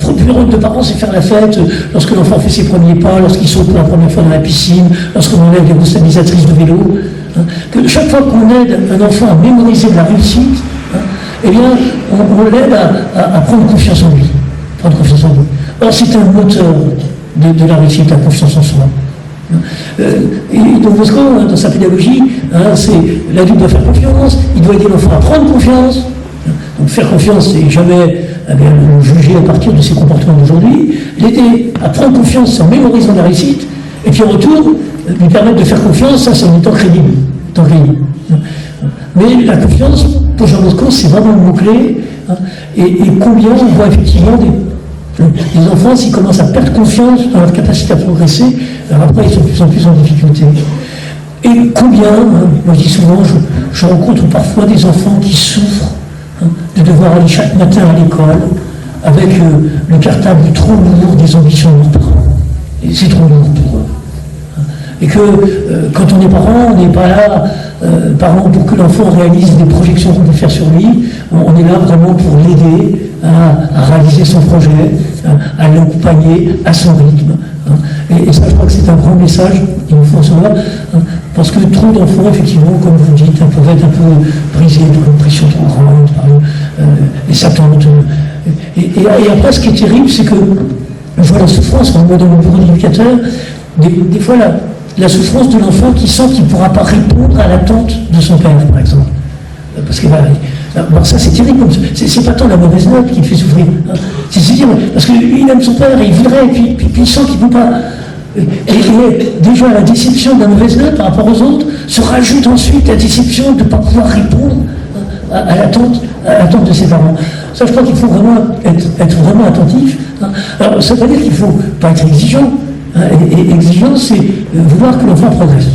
Votre premier rôle de parent, c'est faire la fête lorsque l'enfant fait ses premiers pas, lorsqu'il saute pour la première fois dans la piscine, lorsqu'on enlève les roues stabilisatrices de vélo. Que chaque fois qu'on aide un enfant à mémoriser de la réussite, eh bien, on l'aide à prendre confiance en lui. Prendre confiance en lui. Or, c'est un moteur de la réussite, la confiance en soi. Et donc Bosco, dans sa pédagogie, c'est l'adulte doit faire confiance, il doit aider l'enfant à prendre confiance. Donc faire confiance, c'est jamais le juger à partir de ses comportements d'aujourd'hui, l'aider à prendre confiance en mémorisant la réussite, et puis en retour, lui permettre de faire confiance, ça c'est en étant crédible. Mais la confiance, pour Jean Bosco, c'est vraiment le mot-clé. Et combien on voit effectivement des enfants, s'ils commencent à perdre confiance dans leur capacité à progresser, alors après ils sont de plus en plus en difficulté. Et combien, moi je dis souvent, je rencontre parfois des enfants qui souffrent de devoir aller chaque matin à l'école avec le cartable trop lourd des ambitions de leurs parents. Et c'est trop lourd pour eux. Et que quand on est parent, on n'est pas là, parents pour que l'enfant réalise des projections qu'on peut faire sur lui, on est là vraiment pour l'aider à réaliser son projet, à l'accompagner à son rythme. Et ça, je crois que c'est un grand message, il nous faut en savoir, parce que trop d'enfants, effectivement, comme vous dites, peuvent être un peu brisés par une pression trop grande, par les attentes. Et après, ce qui est terrible, c'est que je vois la souffrance, moi dans mon bureau d'éducateur, des fois la souffrance de l'enfant qui sent qu'il ne pourra pas répondre à l'attente de son père, par exemple. Parce que alors ça c'est terrible, c'est pas tant la mauvaise note qui le fait souffrir. C'est se dire, parce qu'il aime son père et il voudrait, et puis il sent qu'il ne peut pas. Et déjà la déception de la mauvaise note par rapport aux autres se rajoute ensuite la déception de ne pas pouvoir répondre à l'attente de ses parents. Ça, je crois qu'il faut vraiment être vraiment attentif. Alors, ça ne veut pas dire qu'il ne faut pas être exigeant. Et exigeant, c'est vouloir que l'enfant progresse.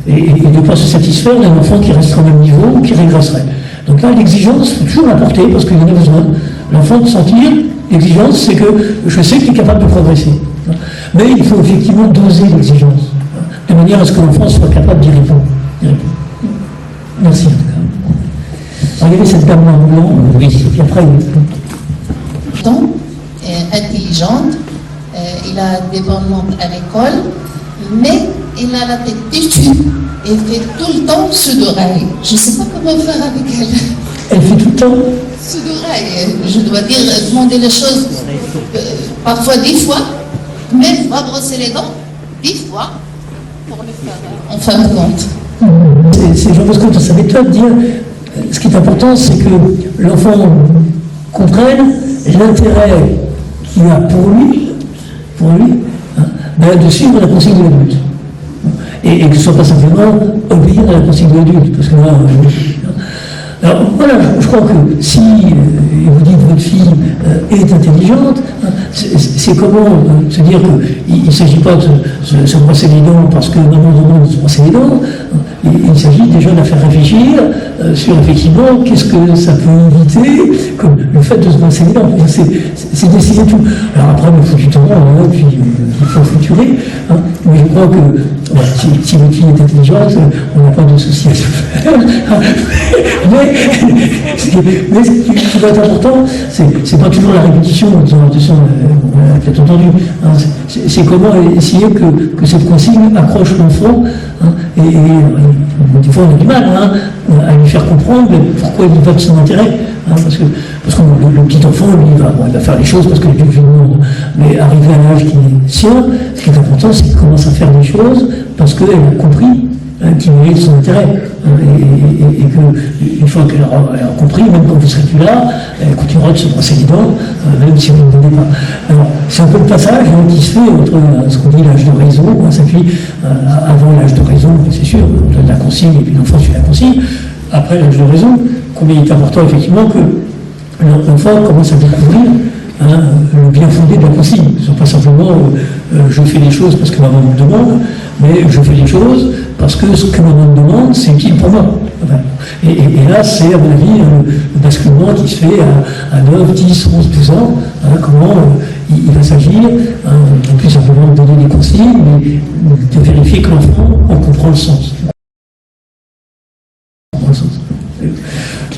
Et ne pas se satisfaire d'un enfant qui reste au même niveau ou qui régresserait. Donc là, l'exigence, il faut toujours l'apporter parce qu'il y en a besoin. L'enfant de sentir, l'exigence, c'est que je sais qu'il est capable de progresser. Mais il faut effectivement doser l'exigence, de manière à ce que l'enfant soit capable d'y répondre. Merci en tout cas. Alors, il y avait cette dame-là en blanc, oui, et puis après, intelligente, il a des bonnes notes à l'école, mais il a la tête têtue et fait tout le temps pseudo-rail. Je ne sais pas comment faire avec elle. Elle fait tout le temps Pseudo-rail, je dois dire, demander les choses parfois 10 fois, mais va brosser les dents 10 fois pour le faire en fin de compte. C'est Jean-Bosco de sa méthode, dire ce qui est important, c'est que l'enfant comprenne l'intérêt qu'il a pour lui, de suivre la consigne de l'adulte. Et que ce ne soit pas simplement obéir à la consigne de l'adulte. Parce que là, alors voilà, je crois que si vous dites que votre fille est intelligente, c'est comment se dire qu'il ne s'agit pas de se brosser les dents parce que maman demande de se brosser les dents. Il s'agit déjà de la faire réfléchir sur effectivement qu'est-ce que ça peut éviter, comme le fait de se brosser les dents. C'est d'essayer tout. Alors après, il faut du temps, puis il faut futurer. Mais je crois que voilà, si votre fille est intelligente, on n'a pas de souci à se faire. Mais ce qui va être important, c'est pas toujours la répétition, on a peut-être entendu. C'est comment essayer que cette consigne accroche l'enfant. Et des fois on a du mal à lui faire comprendre pourquoi il va de son intérêt. Parce que le petit enfant, lui, il va faire les choses parce que Dieu lui demande. Mais arrivé à l'âge qui est sien, ce qui est important, c'est qu'il commence à faire des choses parce qu'elle a compris qu'il mérite son intérêt. Et qu'une fois qu'elle a compris, même quand vous ne serez plus là, elle continuera de se brosser les dents, même si vous ne donnez pas. Alors, c'est un peu le passage qui se fait entre ce qu'on dit l'âge de raison, ça fait avant l'âge de raison, c'est sûr, on donne la consigne et puis l'enfant suit la consigne. Après l'âge de raison, combien il est important effectivement que l'enfant commence à découvrir le bien fondé de la consigne. Ce n'est pas simplement je fais des choses parce que maman me demande, mais je fais des choses parce que ce que maman me demande, c'est utile pour moi. Et là, c'est à mon avis le basculement qui se fait à 9, 10, 11, 12 ans, comment il va s'agir, non plus simplement de donner des consignes, mais de vérifier que l'enfant en comprend le sens.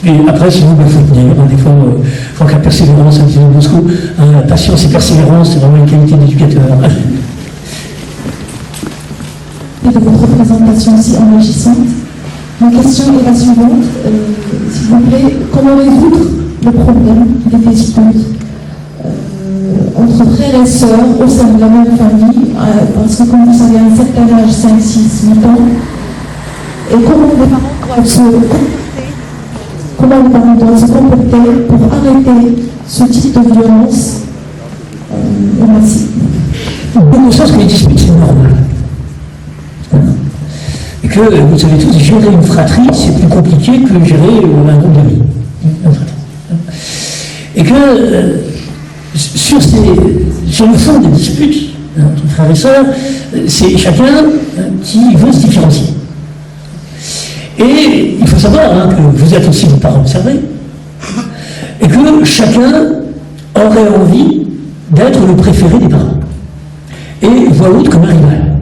Et après, sinon, il faut tenir. Des fois, je crois que la persévérance, un petit peu Bosco, patience et persévérance, c'est vraiment une qualité d'éducateur. Et de votre présentation si enrichissante. Ma question est la suivante. S'il vous plaît, comment résoudre le problème des disputes entre frères et sœurs au sein de la même famille, parce que comme vous savez, à un certain âge, 5, 6, 8 ans, et comment les parents doivent se comporter pour arrêter ce type de violence. Merci. Dans le sens que les disputes, c'est normal. Et que, vous savez tous, gérer une fratrie, c'est plus compliqué que gérer un groupe d'amis. Et que sur le fond des disputes entre frères et sœurs, c'est chacun qui veut se différencier. Et il faut savoir que vous êtes aussi des parents observés, et que chacun aurait envie d'être le préféré des parents, et voit l'autre comme un rival.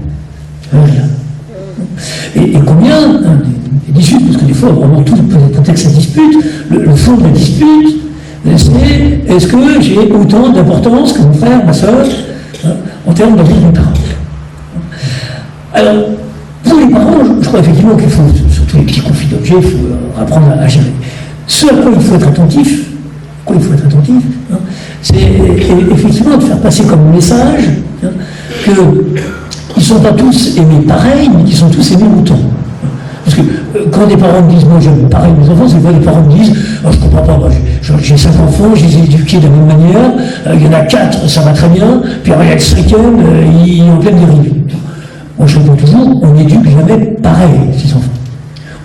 Et combien des disputes, parce que des fois, vraiment tout peut être contexte à dispute, le fond de la dispute, c'est est-ce que j'ai autant d'importance que mon frère, ma soeur, en termes de vie de mes parents. Alors, pour les parents, je crois effectivement qu'il faut, surtout les petits conflits d'objets, il faut apprendre à gérer. Ce à quoi il faut être attentif, c'est effectivement de faire passer comme message qu'ils ne sont pas tous aimés pareil, mais qu'ils sont tous aimés autant. Parce que quand des parents me disent, moi j'aime pareil mes enfants, c'est quoi les parents me disent, oh, je comprends pas, moi j'ai 5 enfants, je les ai éduqués de la même manière, il y en a 4, ça va très bien, puis il y a le 5e, il est en pleine dérive. Moi je réponds toujours, on n'éduque jamais pareil ces enfants.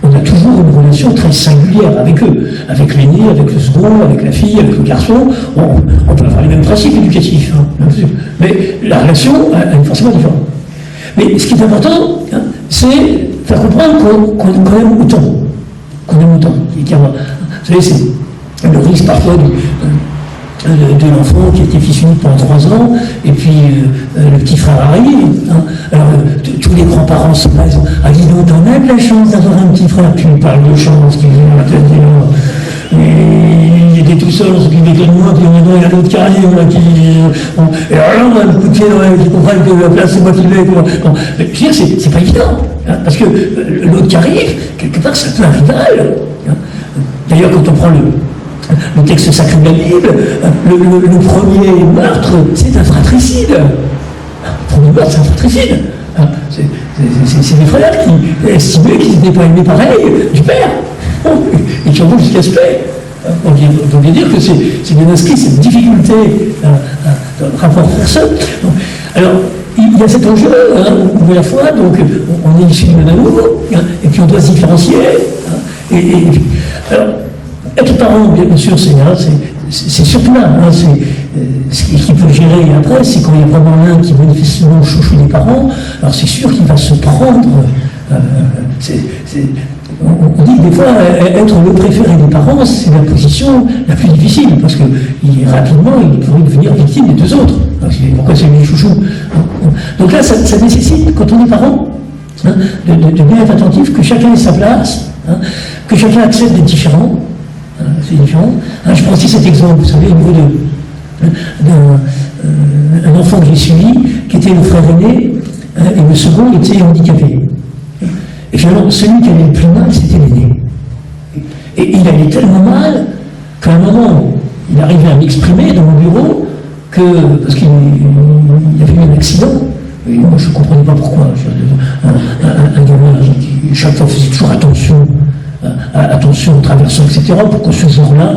On a toujours une relation très singulière avec eux, avec l'aîné, avec le second, avec la fille, avec le garçon. On peut avoir les mêmes principes éducatifs, mais la relation est forcément différente. Mais ce qui est important, c'est faire comprendre qu'on aime autant. Vous savez, c'est le risque parfois de l'enfant qui a été fils unique pendant 3 ans, et puis le petit frère arrive. Alors tous les grands-parents se basent. Ah, dis donc, t'en as de la chance d'avoir un petit frère, puis il parle de chance, qui vient à la tête des gens. Il était tout seul, ce qui m'étonne moins, puis maintenant il y a l'autre qui arrive, là, qui. Bon, et alors là, on a un coup de pied dans la qui comprend que la place, c'est moi qui l'ai. Bon, je veux dire, c'est pas évident, parce que l'autre qui arrive, quelque part, c'est un peu un rival. D'ailleurs, quand on prend le texte sacré de la Bible, le premier meurtre, c'est un fratricide. Le premier meurtre, c'est un fratricide. C'est des frères qui estimaient qu'ils n'étaient pas aimés pareil du père, et qui ont voulu se casser. On vient dire que c'est bien inscrit cette difficulté dans le rapport frère-sœur. Alors, il y a cet enjeu, de la foi, donc on est issu du même amour, et puis on doit se différencier. Alors, être parent, bien sûr, c'est surtout là. Ce qui peut gérer après, c'est quand il y a vraiment l'un qui manifestement chouchou des parents, alors c'est sûr qu'il va se prendre. On dit que des fois, être le préféré des parents, c'est la position la plus difficile, parce que rapidement, il pourrait devenir victime des 2 autres. Pourquoi c'est lui chouchou? Donc là, ça nécessite, quand on est parent, de bien être attentif, que chacun ait sa place, que chacun accepte d'être différent. C'est différent. Je prends aussi cet exemple, vous savez, au niveau d'un enfant que j'ai suivi, qui était le frère aîné, et le second était handicapé. Et finalement, celui qui allait le plus mal, c'était l'aîné. Et il allait tellement mal qu'à un moment, il arrivait à m'exprimer dans mon bureau, parce qu'il y avait eu un accident. Et moi, je ne comprenais pas pourquoi. Un gamin qui, chaque fois, faisait toujours attention en traversant, etc., pour que ce jour-là,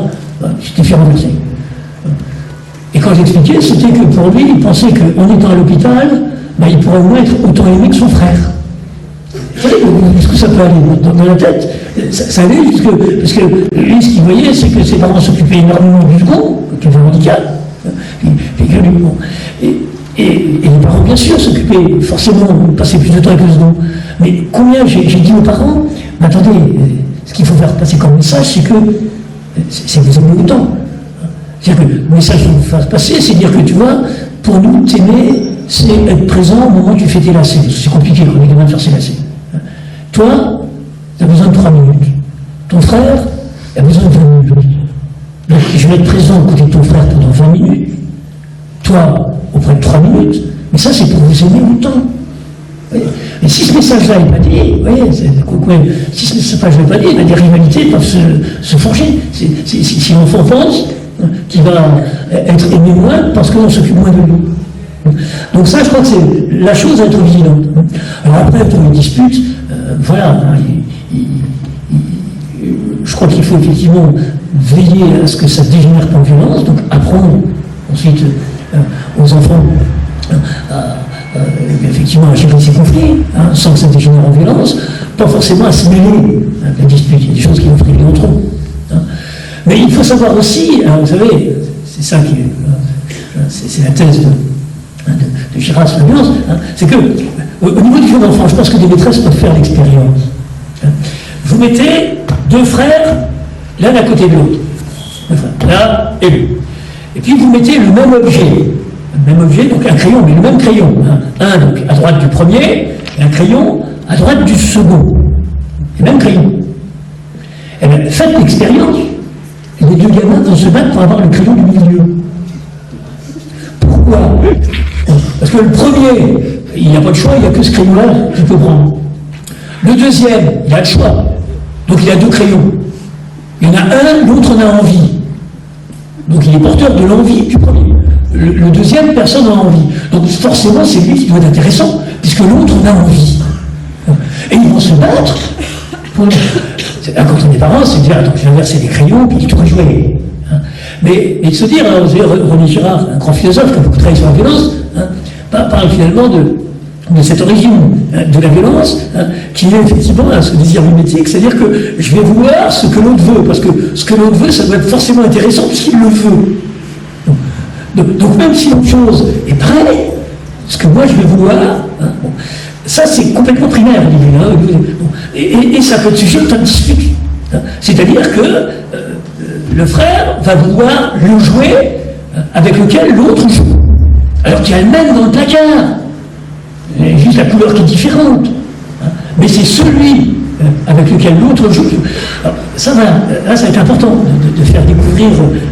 j'étais fait renverser. Et quand j'expliquais, c'était que pour lui, il pensait qu'en étant à l'hôpital, il pourrait au moins être autant aimé que son frère. Vous savez, jusqu'où ça peut aller dans la tête? Ça allait jusque. Parce que lui, ce qu'il voyait, c'est que ses parents s'occupaient énormément du second, qui avait un handicap. Et les parents, bien sûr, s'occupaient forcément, passaient plus de temps avec le second. Mais combien j'ai dit aux parents, attendez, ce qu'il faut faire passer comme message, c'est que vous aimez autant. C'est-à-dire que le message qu'il faut faire passer, c'est dire que tu vois, pour nous, t'aimer, c'est être présent au moment où tu fais tes lacets. C'est compliqué quand on est capable de faire ses lacets. Toi, tu as besoin de 3 minutes. Ton frère, il a besoin de 20 minutes. Donc, je vais être présent à côté de ton frère pendant 20 minutes. Toi, auprès de 3 minutes. Mais ça, c'est pour vous aimer autant. Et si ce message-là n'est pas dit, vous voyez, si ce message-là n'est pas dit, des rivalités peuvent se forger. Si l'enfant pense qu'il va être aimé moins parce qu'on s'occupe moins de lui. Donc ça, je crois que c'est la chose à être vigilante. Alors après, pour les disputes, voilà, je crois qu'il faut effectivement veiller à ce que ça ne dégénère pas en violence, donc apprendre ensuite aux enfants effectivement à gérer ces conflits, sans que ça dégénère en violence, pas forcément à se mêler à la dispute. Il y a des choses qui vont friler entre eux. Mais il faut savoir aussi, vous savez, c'est ça qui est, c'est la thèse de Girard sur la violence, hein, c'est que, au niveau du jeune enfant, je pense que des maîtresses peuvent faire l'expérience. Hein. Vous mettez deux frères, l'un à côté de l'autre, là et lui. Et puis vous mettez le même objet, donc un crayon, mais le même crayon. Hein. Un donc à droite du premier, et un crayon à droite du second. Le même crayon. Eh bien, faites l'expérience. Les deux gamins vont se battre pour avoir le crayon du milieu. Pourquoi? Parce que le premier, il n'y a pas de choix, il n'y a que ce crayon-là qu'il peut prendre. Le deuxième, il a le choix. Donc il a deux crayons. Il y en a un, l'autre en a envie. Donc il est porteur de l'envie du premier. Le deuxième, personne n'a envie. Donc forcément, c'est lui qui doit être intéressant, puisque l'autre en a envie. Et ils vont se battre. Quand on est parents, c'est de dire, attends, je vais inverser les crayons, puis tout rejouer. Hein. Mais de se dire, hein, vous savez, René Girard, un grand philosophe qui a beaucoup travaillé sur la violence, hein, parle finalement de cette origine de la violence, hein, qui est effectivement ce désir mimétique, c'est-à-dire que je vais vouloir ce que l'autre veut, parce que ce que l'autre veut, ça doit être forcément intéressant puisqu'il le veut. Donc même si l'autre chose est pareille, ce que moi je vais vouloir, hein, bon, ça c'est complètement primaire au début, hein, et ça peut être sujet de dispute. Hein, c'est-à-dire que le frère va vouloir le jouet avec lequel l'autre joue, alors qu'il y a le même dans le placard. Juste la couleur qui est différente. Hein. Mais c'est celui avec lequel l'autre joue. Alors, ça va être important de faire découvrir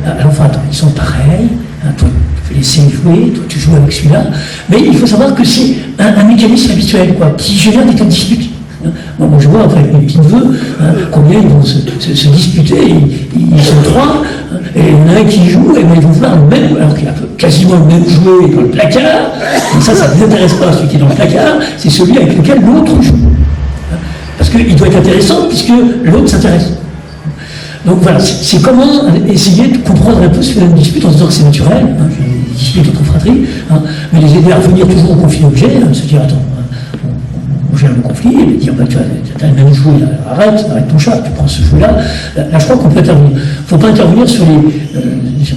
à l'enfant, attends, ils sont pareils, hein, toi tu fais laisser jouer, toi tu joues avec celui-là, mais il faut savoir que c'est un mécanisme habituel, quoi, qui génère des cas de dispute. Hein. Moi je vois avec mes petits neveux, hein, combien ils vont se disputer, ils sont trois, hein, et il y en a un qui joue, et bien ils vont voir le même, alors qu'il a quasiment le même jouet dans le placard, et ça ne les intéresse pas, celui qui est dans le placard, c'est celui avec lequel l'autre joue. Hein. Parce qu'il doit être intéressant, puisque l'autre s'intéresse. Donc voilà, c'est comment essayer de comprendre un peu ce phénomène de dispute en se disant que c'est naturel, hein, des disputes entre fratries, hein, mais les aider à revenir toujours au conflit objet, hein, se dire, attends, on gère le conflit, et dire, bah, tu as le même jouet, arrête ton chat, tu prends ce jouet-là. Là, je crois qu'on peut intervenir. Il ne faut pas intervenir sur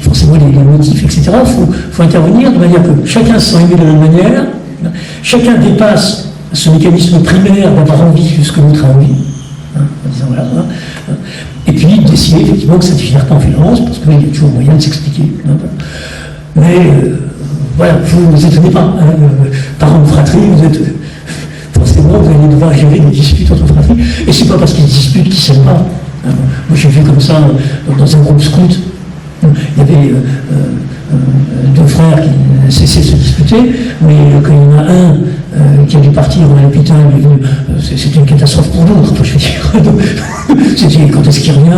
forcément les motifs, etc. Il faut intervenir de manière que chacun se sent aimé de la même manière, hein, chacun dépasse ce mécanisme primaire d'avoir envie jusque l'autre a envie, hein, en disant voilà, hein, et puis d'essayer effectivement que ça ne devienne pas en violence, parce qu'il y a toujours moyen de s'expliquer. Hein, mais voilà, vous ne vous étonnez pas, hein, parents de fratrie, vous êtes forcément, vous allez devoir gérer des disputes entre fratries, et c'est pas parce qu'il y a des disputes qu'ils ne s'aiment pas. Hein. Moi j'ai vu comme ça, dans un groupe scout, il y avait deux frères qui cessaient de se disputer, mais quand il y en a un qui a dû partir à l'hôpital, c'était une catastrophe pour l'autre, je veux dire. C'était quand est-ce qu'il revient,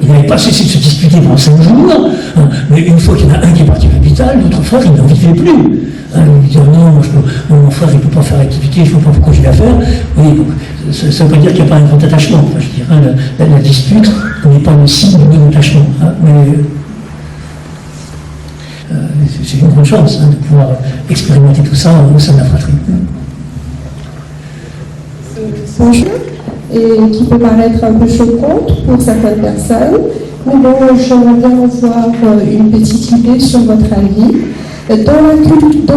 il n'avait pas cessé de se disputer pendant 5 jours, hein, mais une fois qu'il y en a un qui est parti à l'hôpital, l'autre frère, il n'en vivait plus. Hein, il dit non, mon frère, il ne peut pas faire l'activité, je ne sais pas pourquoi je vais la faire. Oui, donc, ça ne veut pas dire qu'il n'y a pas un grand attachement. Enfin, je dirais, la dispute n'est pas le signe du bon attachement. Hein, mais c'est une grande chance, hein, de pouvoir expérimenter tout ça au sein de la fratrie. Son jeu, et qui peut paraître un peu choquante pour certaines personnes, mais bon, j'aimerais bien avoir une petite idée sur votre avis. Dans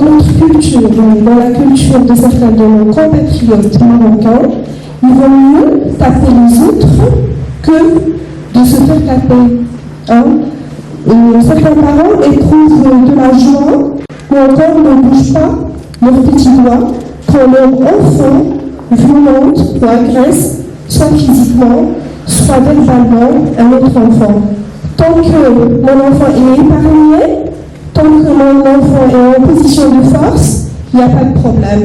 notre culture, dans la culture de certains de nos compatriotes marocains, il vaut mieux taper les autres que de se faire taper. Hein? Certains parents éprouvent de la joie ou encore ne bougent pas leurs petits doigts quand leur enfant violente ou agresse, soit physiquement, soit verbalement, un autre enfant. Tant que mon enfant est épargné, tant que mon enfant est en position de force, il n'y a pas de problème.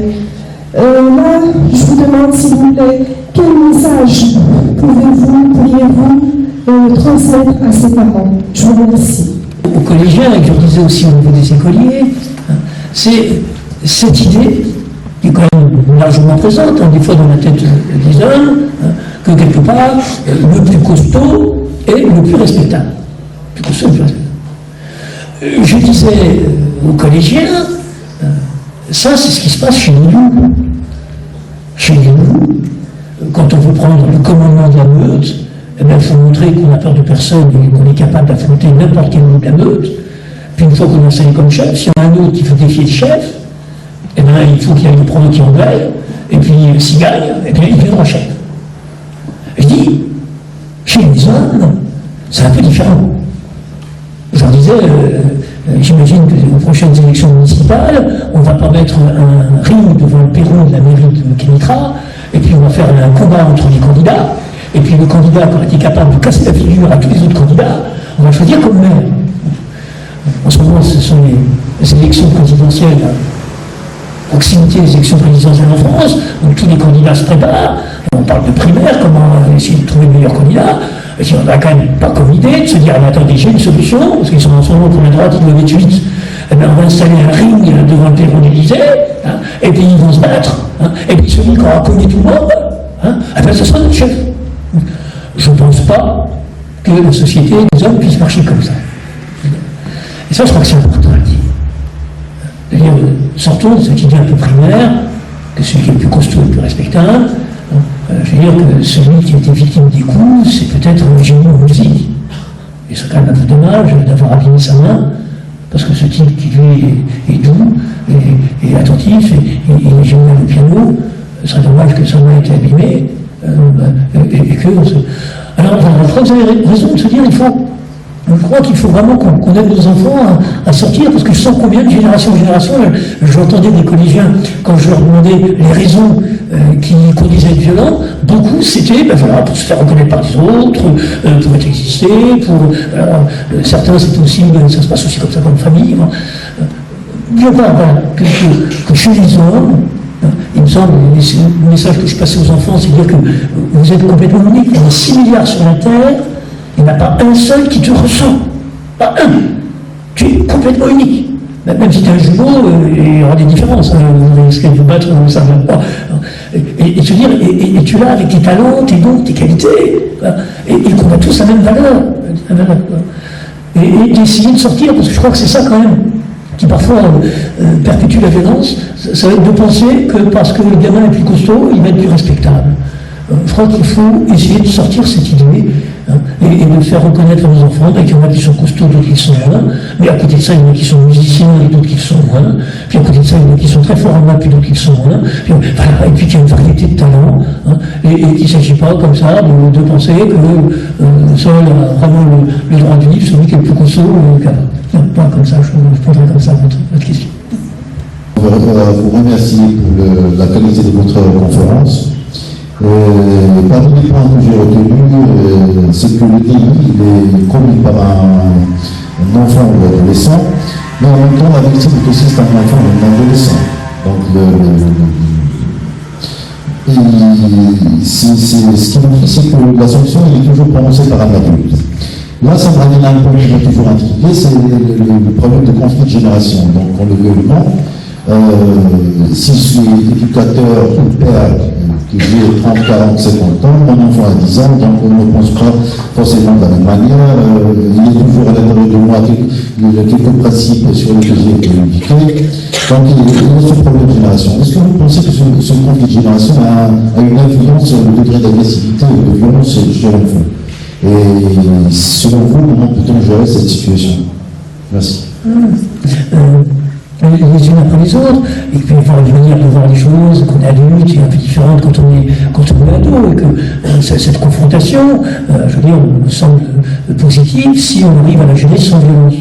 Là, je vous demande, s'il vous plaît, quel message pourriez-vous transmettre à ses parents? Je vous remercie. Aux collégiens, et que je disais aussi au niveau des écoliers, hein, c'est cette idée qui est quand même largement présente, hein, des fois dans la tête des hommes, hein, que quelque part, le plus costaud est le plus respectable. Le plus costaud, le plus respectable. Je disais aux collégiens, ça c'est ce qui se passe chez nous. Chez nous, quand on veut prendre le commandement de la meute, eh bien, il faut montrer qu'on n'a peur de personne et qu'on est capable d'affronter n'importe quel mot de la meute. Puis une fois qu'on est installé comme chef, s'il y en a un autre qui veut défier le chef, eh bien, il faut qu'il y ait le premier qui en gagne, et puis s'il gagne, eh bien, il deviendra chef. Je dis, chez les hommes, c'est un peu différent. Je leur disais, j'imagine que aux prochaines élections municipales, on ne va pas mettre un ring devant le perron de la mairie de Kénitra, et puis on va faire un combat entre les candidats, et puis le candidat qui aurait été capable de casser la figure à tous les autres candidats, on va choisir comme maire. En ce moment, ce sont les élections présidentielles, proximité des élections présidentielles en France, donc tous les candidats se préparent, et on parle de primaire, comment essayer de trouver le meilleur candidat, et si on n'a quand même pas comme idée de se dire, mais attendez, j'ai une solution, parce qu'ils sont en ce moment pour la droite, ils doivent être 8, eh bien on va installer un ring devant le perron de l'Élysée, hein, et puis ils vont se battre, hein, et puis celui qui aura connu tout le monde, hein, eh bien ce sera notre chef. Je ne pense pas que la société des hommes puisse marcher comme ça. Et ça, je crois que c'est important à dire. C'est-à-dire, sortons de cette idée un peu primaire, que celui qui est le plus costaud et le plus respectable, je veux dire que celui qui a été victime des coups, c'est peut-être un génie en musique. Et c'est quand même un peu dommage d'avoir abîmé sa main, parce que ce type qui lui est doux, et attentif, et est génial au piano, ce serait dommage que sa main ait été abîmée, et que... Alors, vous avez raison de se dire, je crois qu'il faut vraiment qu'on aide nos enfants à sortir, parce que je sens combien de génération en génération, j'entendais des collégiens, quand je leur demandais les raisons qui conduisaient à être violents, beaucoup c'était pour se faire reconnaître par les autres, pour être existé, certains c'était aussi, ça se passe aussi comme ça dans la famille. Bien voilà, que chez les hommes, il me semble, le message que je passais aux enfants, c'est de dire que vous êtes complètement unique, il y a 6 milliards sur la Terre, il n'y en a pas un seul qui te ressent. Pas un. Tu es complètement unique. Même si tu es un jumeau, il y aura des différences. Vous risquez de vous battre, ça ne va pas. Et se dire, et tu l'as avec tes talents, tes dons, tes qualités, et qu'on a tous la même valeur. Et d'essayer de sortir, parce que je crois que c'est ça quand même qui parfois perpétue la violence, ça va être de penser que parce que le gamin est plus costaud, il va être plus respectable. Je crois qu'il faut essayer de sortir cette idée, hein, et de faire reconnaître à nos enfants qu'il y en a qui sont costauds, d'autres qui sont moins, mais à côté de ça, il y en a qui sont musiciens et d'autres qui sont moins, puis à côté de ça, il y en a qui sont très forts en maths puis d'autres qui sont moins, puis, voilà, et puis qu'il y a une variété de talents, hein, et qu'il ne s'agit pas comme ça de penser que seul a vraiment le droit de vivre, celui qui est le plus costaud, pas comme ça, je poserai comme ça votre question. On va vous remercier pour la qualité de votre conférence. Parmi les points que j'ai retenus, c'est que le délit est commis par un enfant ou un adolescent, mais en même temps la victime est aussi un enfant ou un adolescent. Donc ce qui nous dit, c'est que la sanction est toujours prononcée par un adulte. Là, ça me ramène à un point qui m'a toujours intrigué, c'est le problème de conflit de génération. Donc on le veut ou non, si je suis éducateur ou père, que j'ai 30, 40, 50 ans, mon enfant a 10 ans, donc on ne pense pas forcément de la même manière. Il y a toujours à l'intérieur de moi quelques principes sur lesquels j'ai été éduqué. Donc il y a ce problème de génération. Est-ce que vous pensez que ce conflit de génération a une influence sur le degré d'agressivité et de violence chez l'enfant? Et selon vous, comment peut-on gérer cette situation? Merci. Les unes après les autres, et puis il faut revenir de voir les choses, qu'on est adulte, c'est un peu différent quand on est ado, et que cette confrontation, je veux dire, me semble positive si on arrive à la gérer sans violence.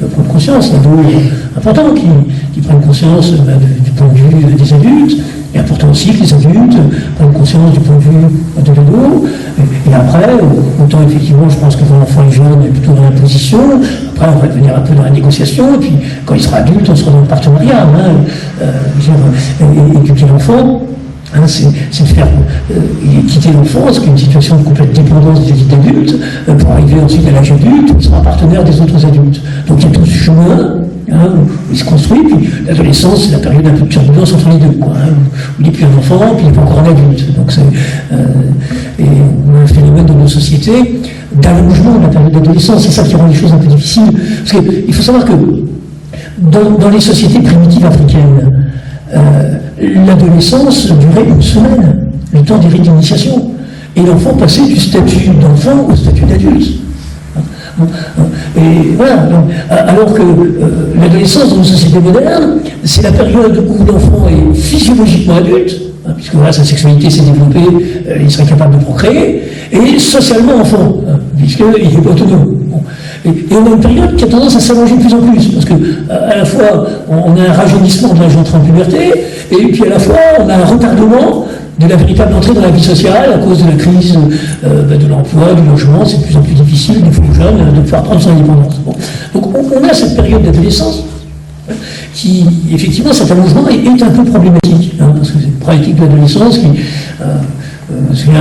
De prendre conscience, l'ado est important qui prennent conscience du point de vue des adultes, et important aussi que les adultes prennent conscience du point de vue de l'ado, et après, autant effectivement, je pense que quand l'enfant est jeune, on est plutôt dans l'imposition, après on va devenir un peu dans la négociation, et puis quand il sera adulte, on sera dans le partenariat, éduquer l'enfant. Hein, c'est faire quitter l'enfance, qui est une situation de complète dépendance des adultes, pour arriver ensuite à l'âge adulte, où il sera partenaire des autres adultes. Donc il y a tout ce chemin où il se construit, puis l'adolescence, c'est la période un peu de turbulence entre les deux, où il n'est plus un enfant, puis il n'est pas encore un adulte. Donc et on a un phénomène dans nos sociétés d'allongement de la période d'adolescence, c'est ça qui rend les choses un peu difficiles. Parce qu'il faut savoir que dans les sociétés primitives africaines, l'adolescence durait une semaine, le temps des rites d'initiation, et l'enfant passait du statut d'enfant au statut d'adulte. Et voilà, donc, alors que l'adolescence dans une société moderne, c'est la période où l'enfant est physiologiquement adulte, puisque voilà, sa sexualité s'est développée, il serait capable de procréer, et socialement enfant, puisqu'il est autonome. Bon. Et on a une période qui a tendance à s'allonger de plus en plus, parce que à la fois on a un rajeunissement de l'âge d'entrée en puberté, et puis à la fois on a un retardement de la véritable entrée dans la vie sociale à cause de la crise de l'emploi, du logement. C'est de plus en plus difficile des fois aux jeunes de pouvoir prendre son indépendance. Bon. Donc on a cette période d'adolescence qui, effectivement, cet allongement est un peu problématique, parce que c'est une problématique de l'adolescence qui... je me souviens,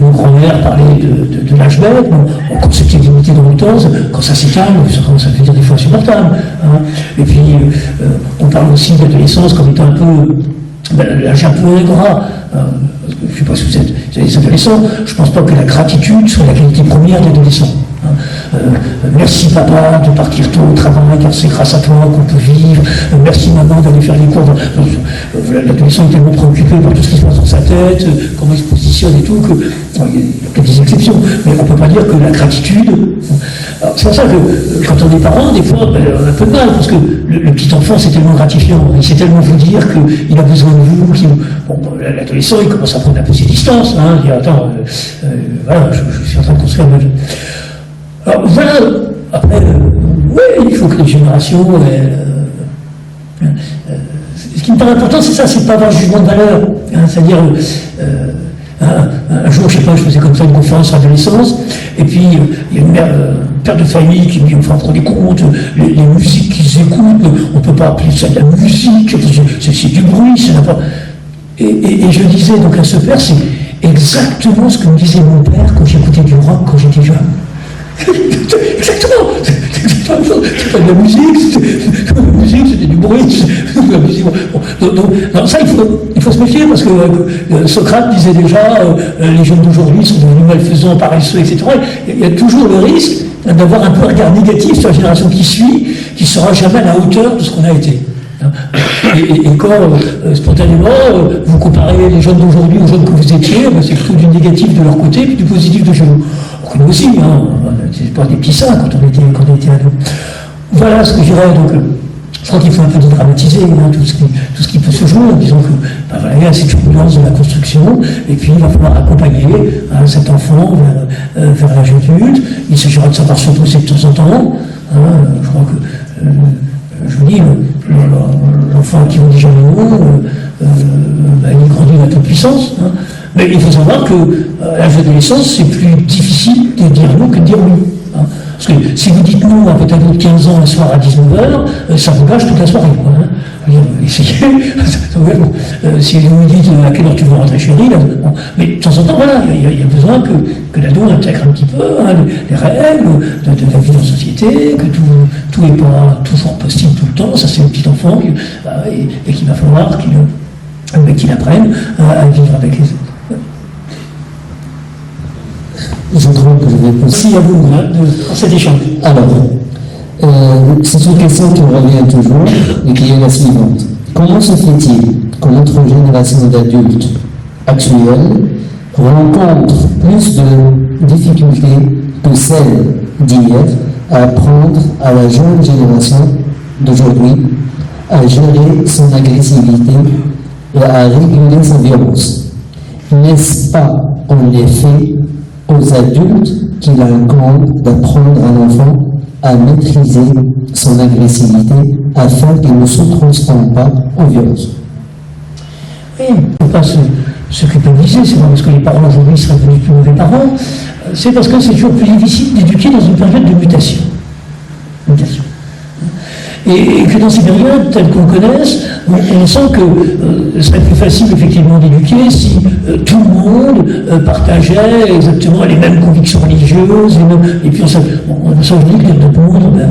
nos grands-mères parlaient de l'âge bête, bon, quand c'était limité dans le temps, quand ça s'étale, ça commence à devenir des fois insupportable. Et puis, on parle aussi de l'adolescence comme étant un peu l'âge un peu ingrat. Je ne sais pas si vous êtes des adolescents, je ne pense pas que la gratitude soit la qualité première d'adolescent. Merci papa de partir tôt au travail car c'est grâce à toi qu'on peut vivre. Merci maman d'aller faire les cours. L'adolescent est tellement préoccupé par tout ce qui se passe dans sa tête, comment il se positionne et tout, il y a peut-être des exceptions, mais on ne peut pas dire que la gratitude. C'est pour ça que quand on est parent, des fois, on a un peu de mal, parce que le petit enfant c'est tellement gratifiant, il sait tellement vous dire qu'il a besoin de vous, l'adolescent il commence à prendre un peu ses distances, il dit attends, voilà, je suis en train de construire ma vie. Alors voilà, après, oui, il faut que les générations... ce qui me paraît important, c'est ça, c'est de ne pas avoir de jugement de valeur. C'est-à-dire, un jour, je ne sais pas, je faisais comme ça une conférence sur l'adolescence, et puis il y a une père de famille qui me dit, enfin, prenez compte, les musiques qu'ils écoutent, on ne peut pas appeler ça de la musique, c'est du bruit, c'est n'importe... Et je disais donc à ce père, c'est exactement ce que me disait mon père quand j'écoutais du rock quand j'étais jeune. Exactement. C'est pas de la musique, c'était du bruit. Non, ça, il faut se méfier, parce que Socrate disait déjà les jeunes d'aujourd'hui sont devenus malfaisants, paresseux, etc. Il y a toujours le risque d'avoir un peu un regard négatif sur la génération qui suit, qui ne sera jamais à la hauteur de ce qu'on a été. Et quand spontanément vous comparez les jeunes d'aujourd'hui aux jeunes que vous étiez, c'est plutôt du négatif de leur côté puis du positif de chez vous. Nous aussi, c'est pas des petits seins quand on était ados. Voilà ce que je dirais. Donc, je crois qu'il faut un peu dédramatiser tout ce qui peut se jouer en disant que voilà, il y a cette turbulence de la construction, et puis il va falloir accompagner cet enfant vers l'âge adulte. Il s'agira de savoir se poser de temps en temps. Je crois que je vous dis, l'enfant qui vous dit jamais non, il grandit à toute puissance. Mais il faut savoir que l'âge d'adolescence, c'est plus difficile de dire non que de dire oui. Parce que si vous dites non à votre ado de 15 ans un soir à 19h, ça vous gâche toute la soirée. Essayez. Si vous dites à quelle heure tu veux rentrer chérie, mais de temps en temps, voilà, il y a besoin que l'ado intègre un petit peu les règles de la vie en société, que tout n'est pas toujours possible tout le temps. Ça, c'est le petit enfant et qu'il va falloir qu'il apprenne à vivre avec les autres. Je crois que je vais poser. Merci à vous dans cet échange. Alors, c'est une question qui revient toujours et qui est la suivante. Comment se fait-il que notre génération d'adultes actuels rencontre plus de difficultés que celle d'hier à apprendre à la jeune génération d'aujourd'hui à gérer son agressivité et à réguler sa violence? N'est-ce pas en effet aux adultes qu'il incombe d'apprendre à l'enfant à maîtriser son agressivité afin qu'il ne se transforme pas en violence? Oui, il ne faut pas se culpabiliser, c'est pas parce que les parents aujourd'hui seraient devenus plus mauvais parents, c'est parce que c'est toujours plus difficile d'éduquer dans une période de mutation. Et que dans ces périodes telles qu'on connaisse, on sent que ce serait plus facile effectivement d'éduquer si tout le monde partageait exactement les mêmes convictions religieuses, et puis on s'en dit que tout le monde,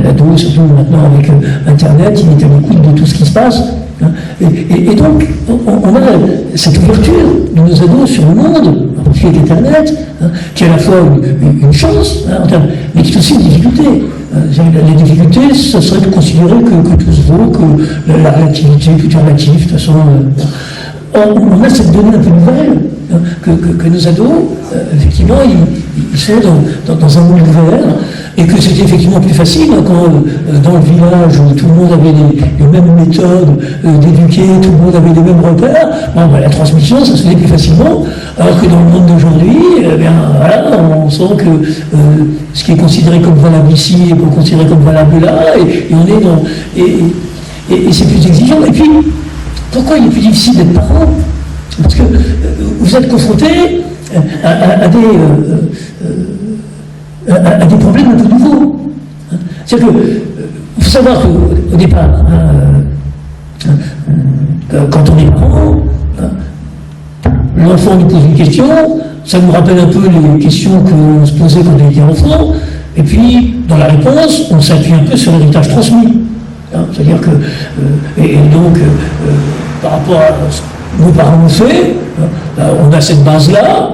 l'ado, surtout maintenant avec Internet, il est à l'écoute de tout ce qui se passe. Et donc, on a cette ouverture de nos ados sur le monde, en particulier avec Internet, qui est à la fois une chance, mais qui est aussi une difficulté. La difficulté, ce serait de considérer que tout se vaut, que la relativité, tout est relatif, de toute façon. on a cette donnée un peu nouvelle, hein, que nos ados, effectivement, ils sont dans un monde ouvert, et que c'était effectivement plus facile hein, quand dans le village où tout le monde avait les mêmes méthodes d'éduquer, tout le monde avait les mêmes repères, bon, ben, la transmission, ça se faisait plus facilement, alors que dans le monde d'aujourd'hui, eh bien, voilà, on sent que ce qui est considéré comme valable ici est pas considéré comme valable là, et on est dans... Et c'est plus exigeant. Et puis, pourquoi il est plus difficile d'être parent? Parce que vous êtes confronté à des problèmes un peu nouveaux. C'est-à-dire il faut savoir qu'au départ, quand on est parent, l'enfant nous pose une question, ça nous rappelle un peu les questions qu'on se posait quand on était enfant, et puis, dans la réponse, on s'appuie un peu sur l'héritage transmis. C'est-à-dire que, et donc, par rapport à ce que nos parents ont fait, on a cette base-là,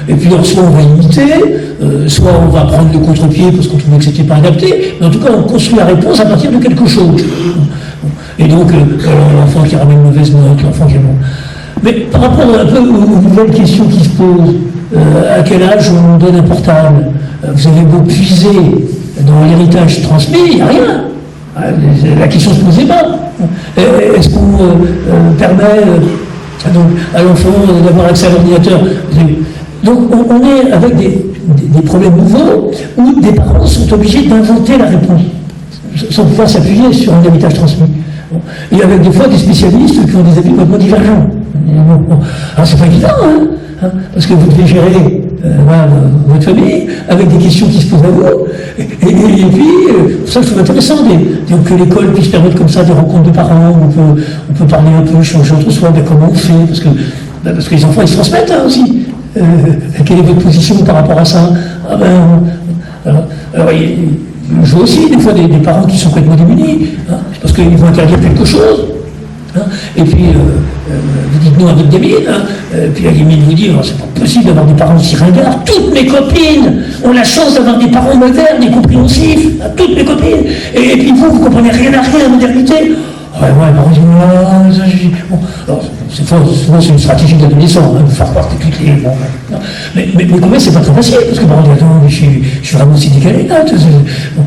et puis soit on va imiter, soit on va prendre le contre-pied parce qu'on trouvait que c'était pas adapté, mais en tout cas on construit la réponse à partir de quelque chose. Et donc l'enfant qui ramène une mauvaise note, l'enfant qui ramène... Mais par rapport un peu aux nouvelles questions qui se posent, à quel âge on donne un portable, vous avez beau puiser dans l'héritage transmis, il n'y a rien. La question ne se posait pas. Est-ce qu'on permet donc, à l'enfant d'avoir accès à l'ordinateur? Donc on est avec des problèmes nouveaux où des parents sont obligés d'inventer la réponse sans pouvoir s'appuyer sur un héritage transmis. Et avec des fois des spécialistes qui ont des avis complètement divergents. Alors c'est pas évident, hein, parce que vous devez gérer votre famille avec des questions qui se posent à vous. Et puis, ça je trouve intéressant que l'école puisse permettre comme ça des rencontres de parents, on peut parler un peu, changer entre soi, comment on fait, parce que les enfants ils se transmettent hein, aussi. Quelle est votre position par rapport à ça? Alors, je vois aussi des fois des parents qui sont complètement démunis, hein, parce qu'ils vont interdire quelque chose. Hein, et puis, vous dites non à votre gamine, hein, puis la gamine vous dit oh, c'est pas possible d'avoir des parents aussi ringards. Toutes mes copines ont la chance d'avoir des parents modernes et compréhensifs, hein, toutes mes copines. Et puis vous comprenez rien à rien à la modernité. Ouais, les parents disent bon, alors, souvent c'est une stratégie de l'adolescent, hein, de faire croire que toutes les. Bon, non. Mais quand même, c'est pas très facile, parce que par exemple, attends, je suis vraiment aussi décalé là. Bon,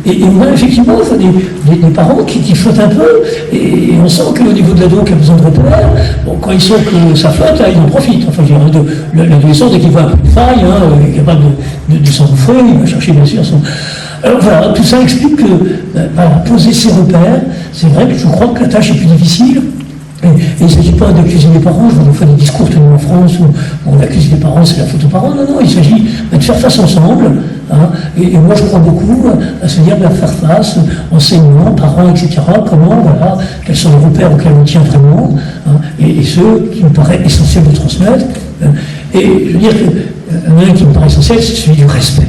et moi, effectivement, il faut des parents qui flottent un peu, et on sent qu'au niveau de l'ado qui a besoin de repères, bon, quand ils sentent que ça flotte, là, ils en profitent. Enfin, l'adolescent, dès qu'il voit un peu de faille, hein, il est capable de s'engouffrer, il va chercher bien sûr son. Alors voilà, tout ça explique que poser ses repères, c'est vrai que je crois que la tâche est plus difficile. Et il ne s'agit pas d'accuser les parents, je vois des fois des discours tenus en France où on accuse les parents, c'est la faute aux parents. Non, il s'agit de faire face ensemble. Hein, et moi je crois beaucoup à se dire faire face, enseignants, parents, etc. Comment, voilà, quels sont les repères auxquels on tient vraiment, hein, et ceux qui me paraît essentiel de transmettre. Et je veux dire que l'un qui me paraît essentiel, c'est celui du respect.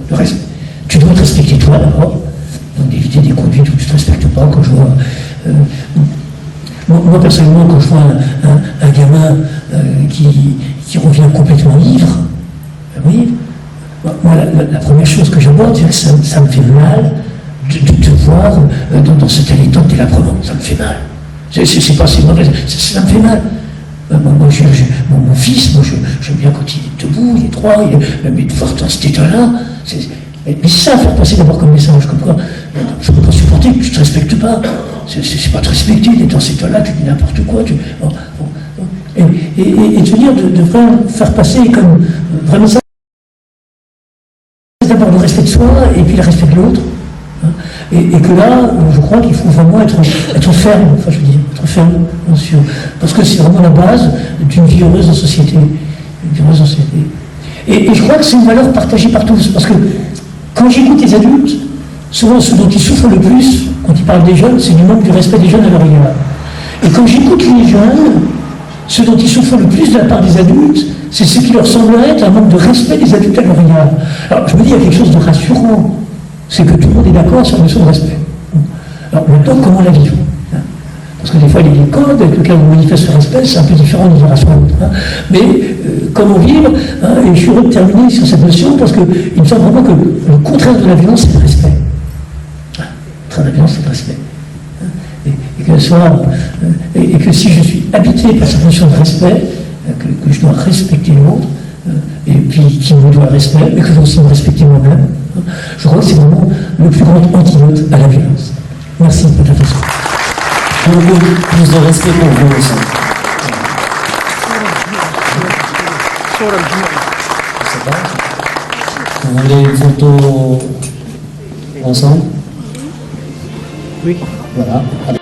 Le respect. Tu dois te respecter toi d'abord, donc d'éviter des conduites où tu ne te respectes pas. Quand je vois, moi personnellement, quand je vois un gamin qui revient complètement ivre, oui, moi la première chose que j'aborde, c'est que ça me fait mal de te voir dans cet état délabrement. Ça me fait mal. C'est pas si mauvais, ça me fait mal. Mon fils, moi j'aime bien quand il est debout, il est droit, mais de voir dans cet état-là, mais c'est ça, faire passer d'abord comme message, comme quoi, je ne peux pas supporter que tu ne te respectes pas. C'est pas te respecter d'être dans cet état-là, tu dis n'importe quoi. Et de se dire, de vraiment faire passer comme vraiment ça, d'abord le respect de soi et puis le respect de l'autre. Et que là, je crois qu'il faut vraiment être ferme, enfin je veux dire, être ferme, parce que c'est vraiment la base d'une vie heureuse en société. Et je crois que c'est une valeur partagée par tous, parce que quand j'écoute les adultes, souvent ceux dont ils souffrent le plus, quand ils parlent des jeunes, c'est du manque du respect des jeunes à leur égard. Et quand j'écoute les jeunes, ceux dont ils souffrent le plus de la part des adultes, c'est ce qui leur semblerait être un manque de respect des adultes à leur égard. Alors je me dis, il y a quelque chose de rassurant, c'est que tout le monde est d'accord sur la notion de respect. Alors maintenant, comment la vivre? Parce que des fois, les codes avec lesquels on manifeste le respect, c'est un peu différent d'une génération à l'autre. Mais comment vivre, et je suis heureux de terminer sur cette notion, parce qu'il me semble vraiment que le contraire de la violence, c'est le respect. Le contraire de la violence, c'est le respect. et que si je suis habité par cette notion de respect, que je dois respecter l'autre, et puis qui me doit respect, mais que je dois aussi me respecter moi-même, je crois que c'est vraiment le plus grand antidote à la violence. Merci de votre attention. Beaucoup plus de respect pour vous aussi. Vous voulez une photo ensemble? Oui. Voilà.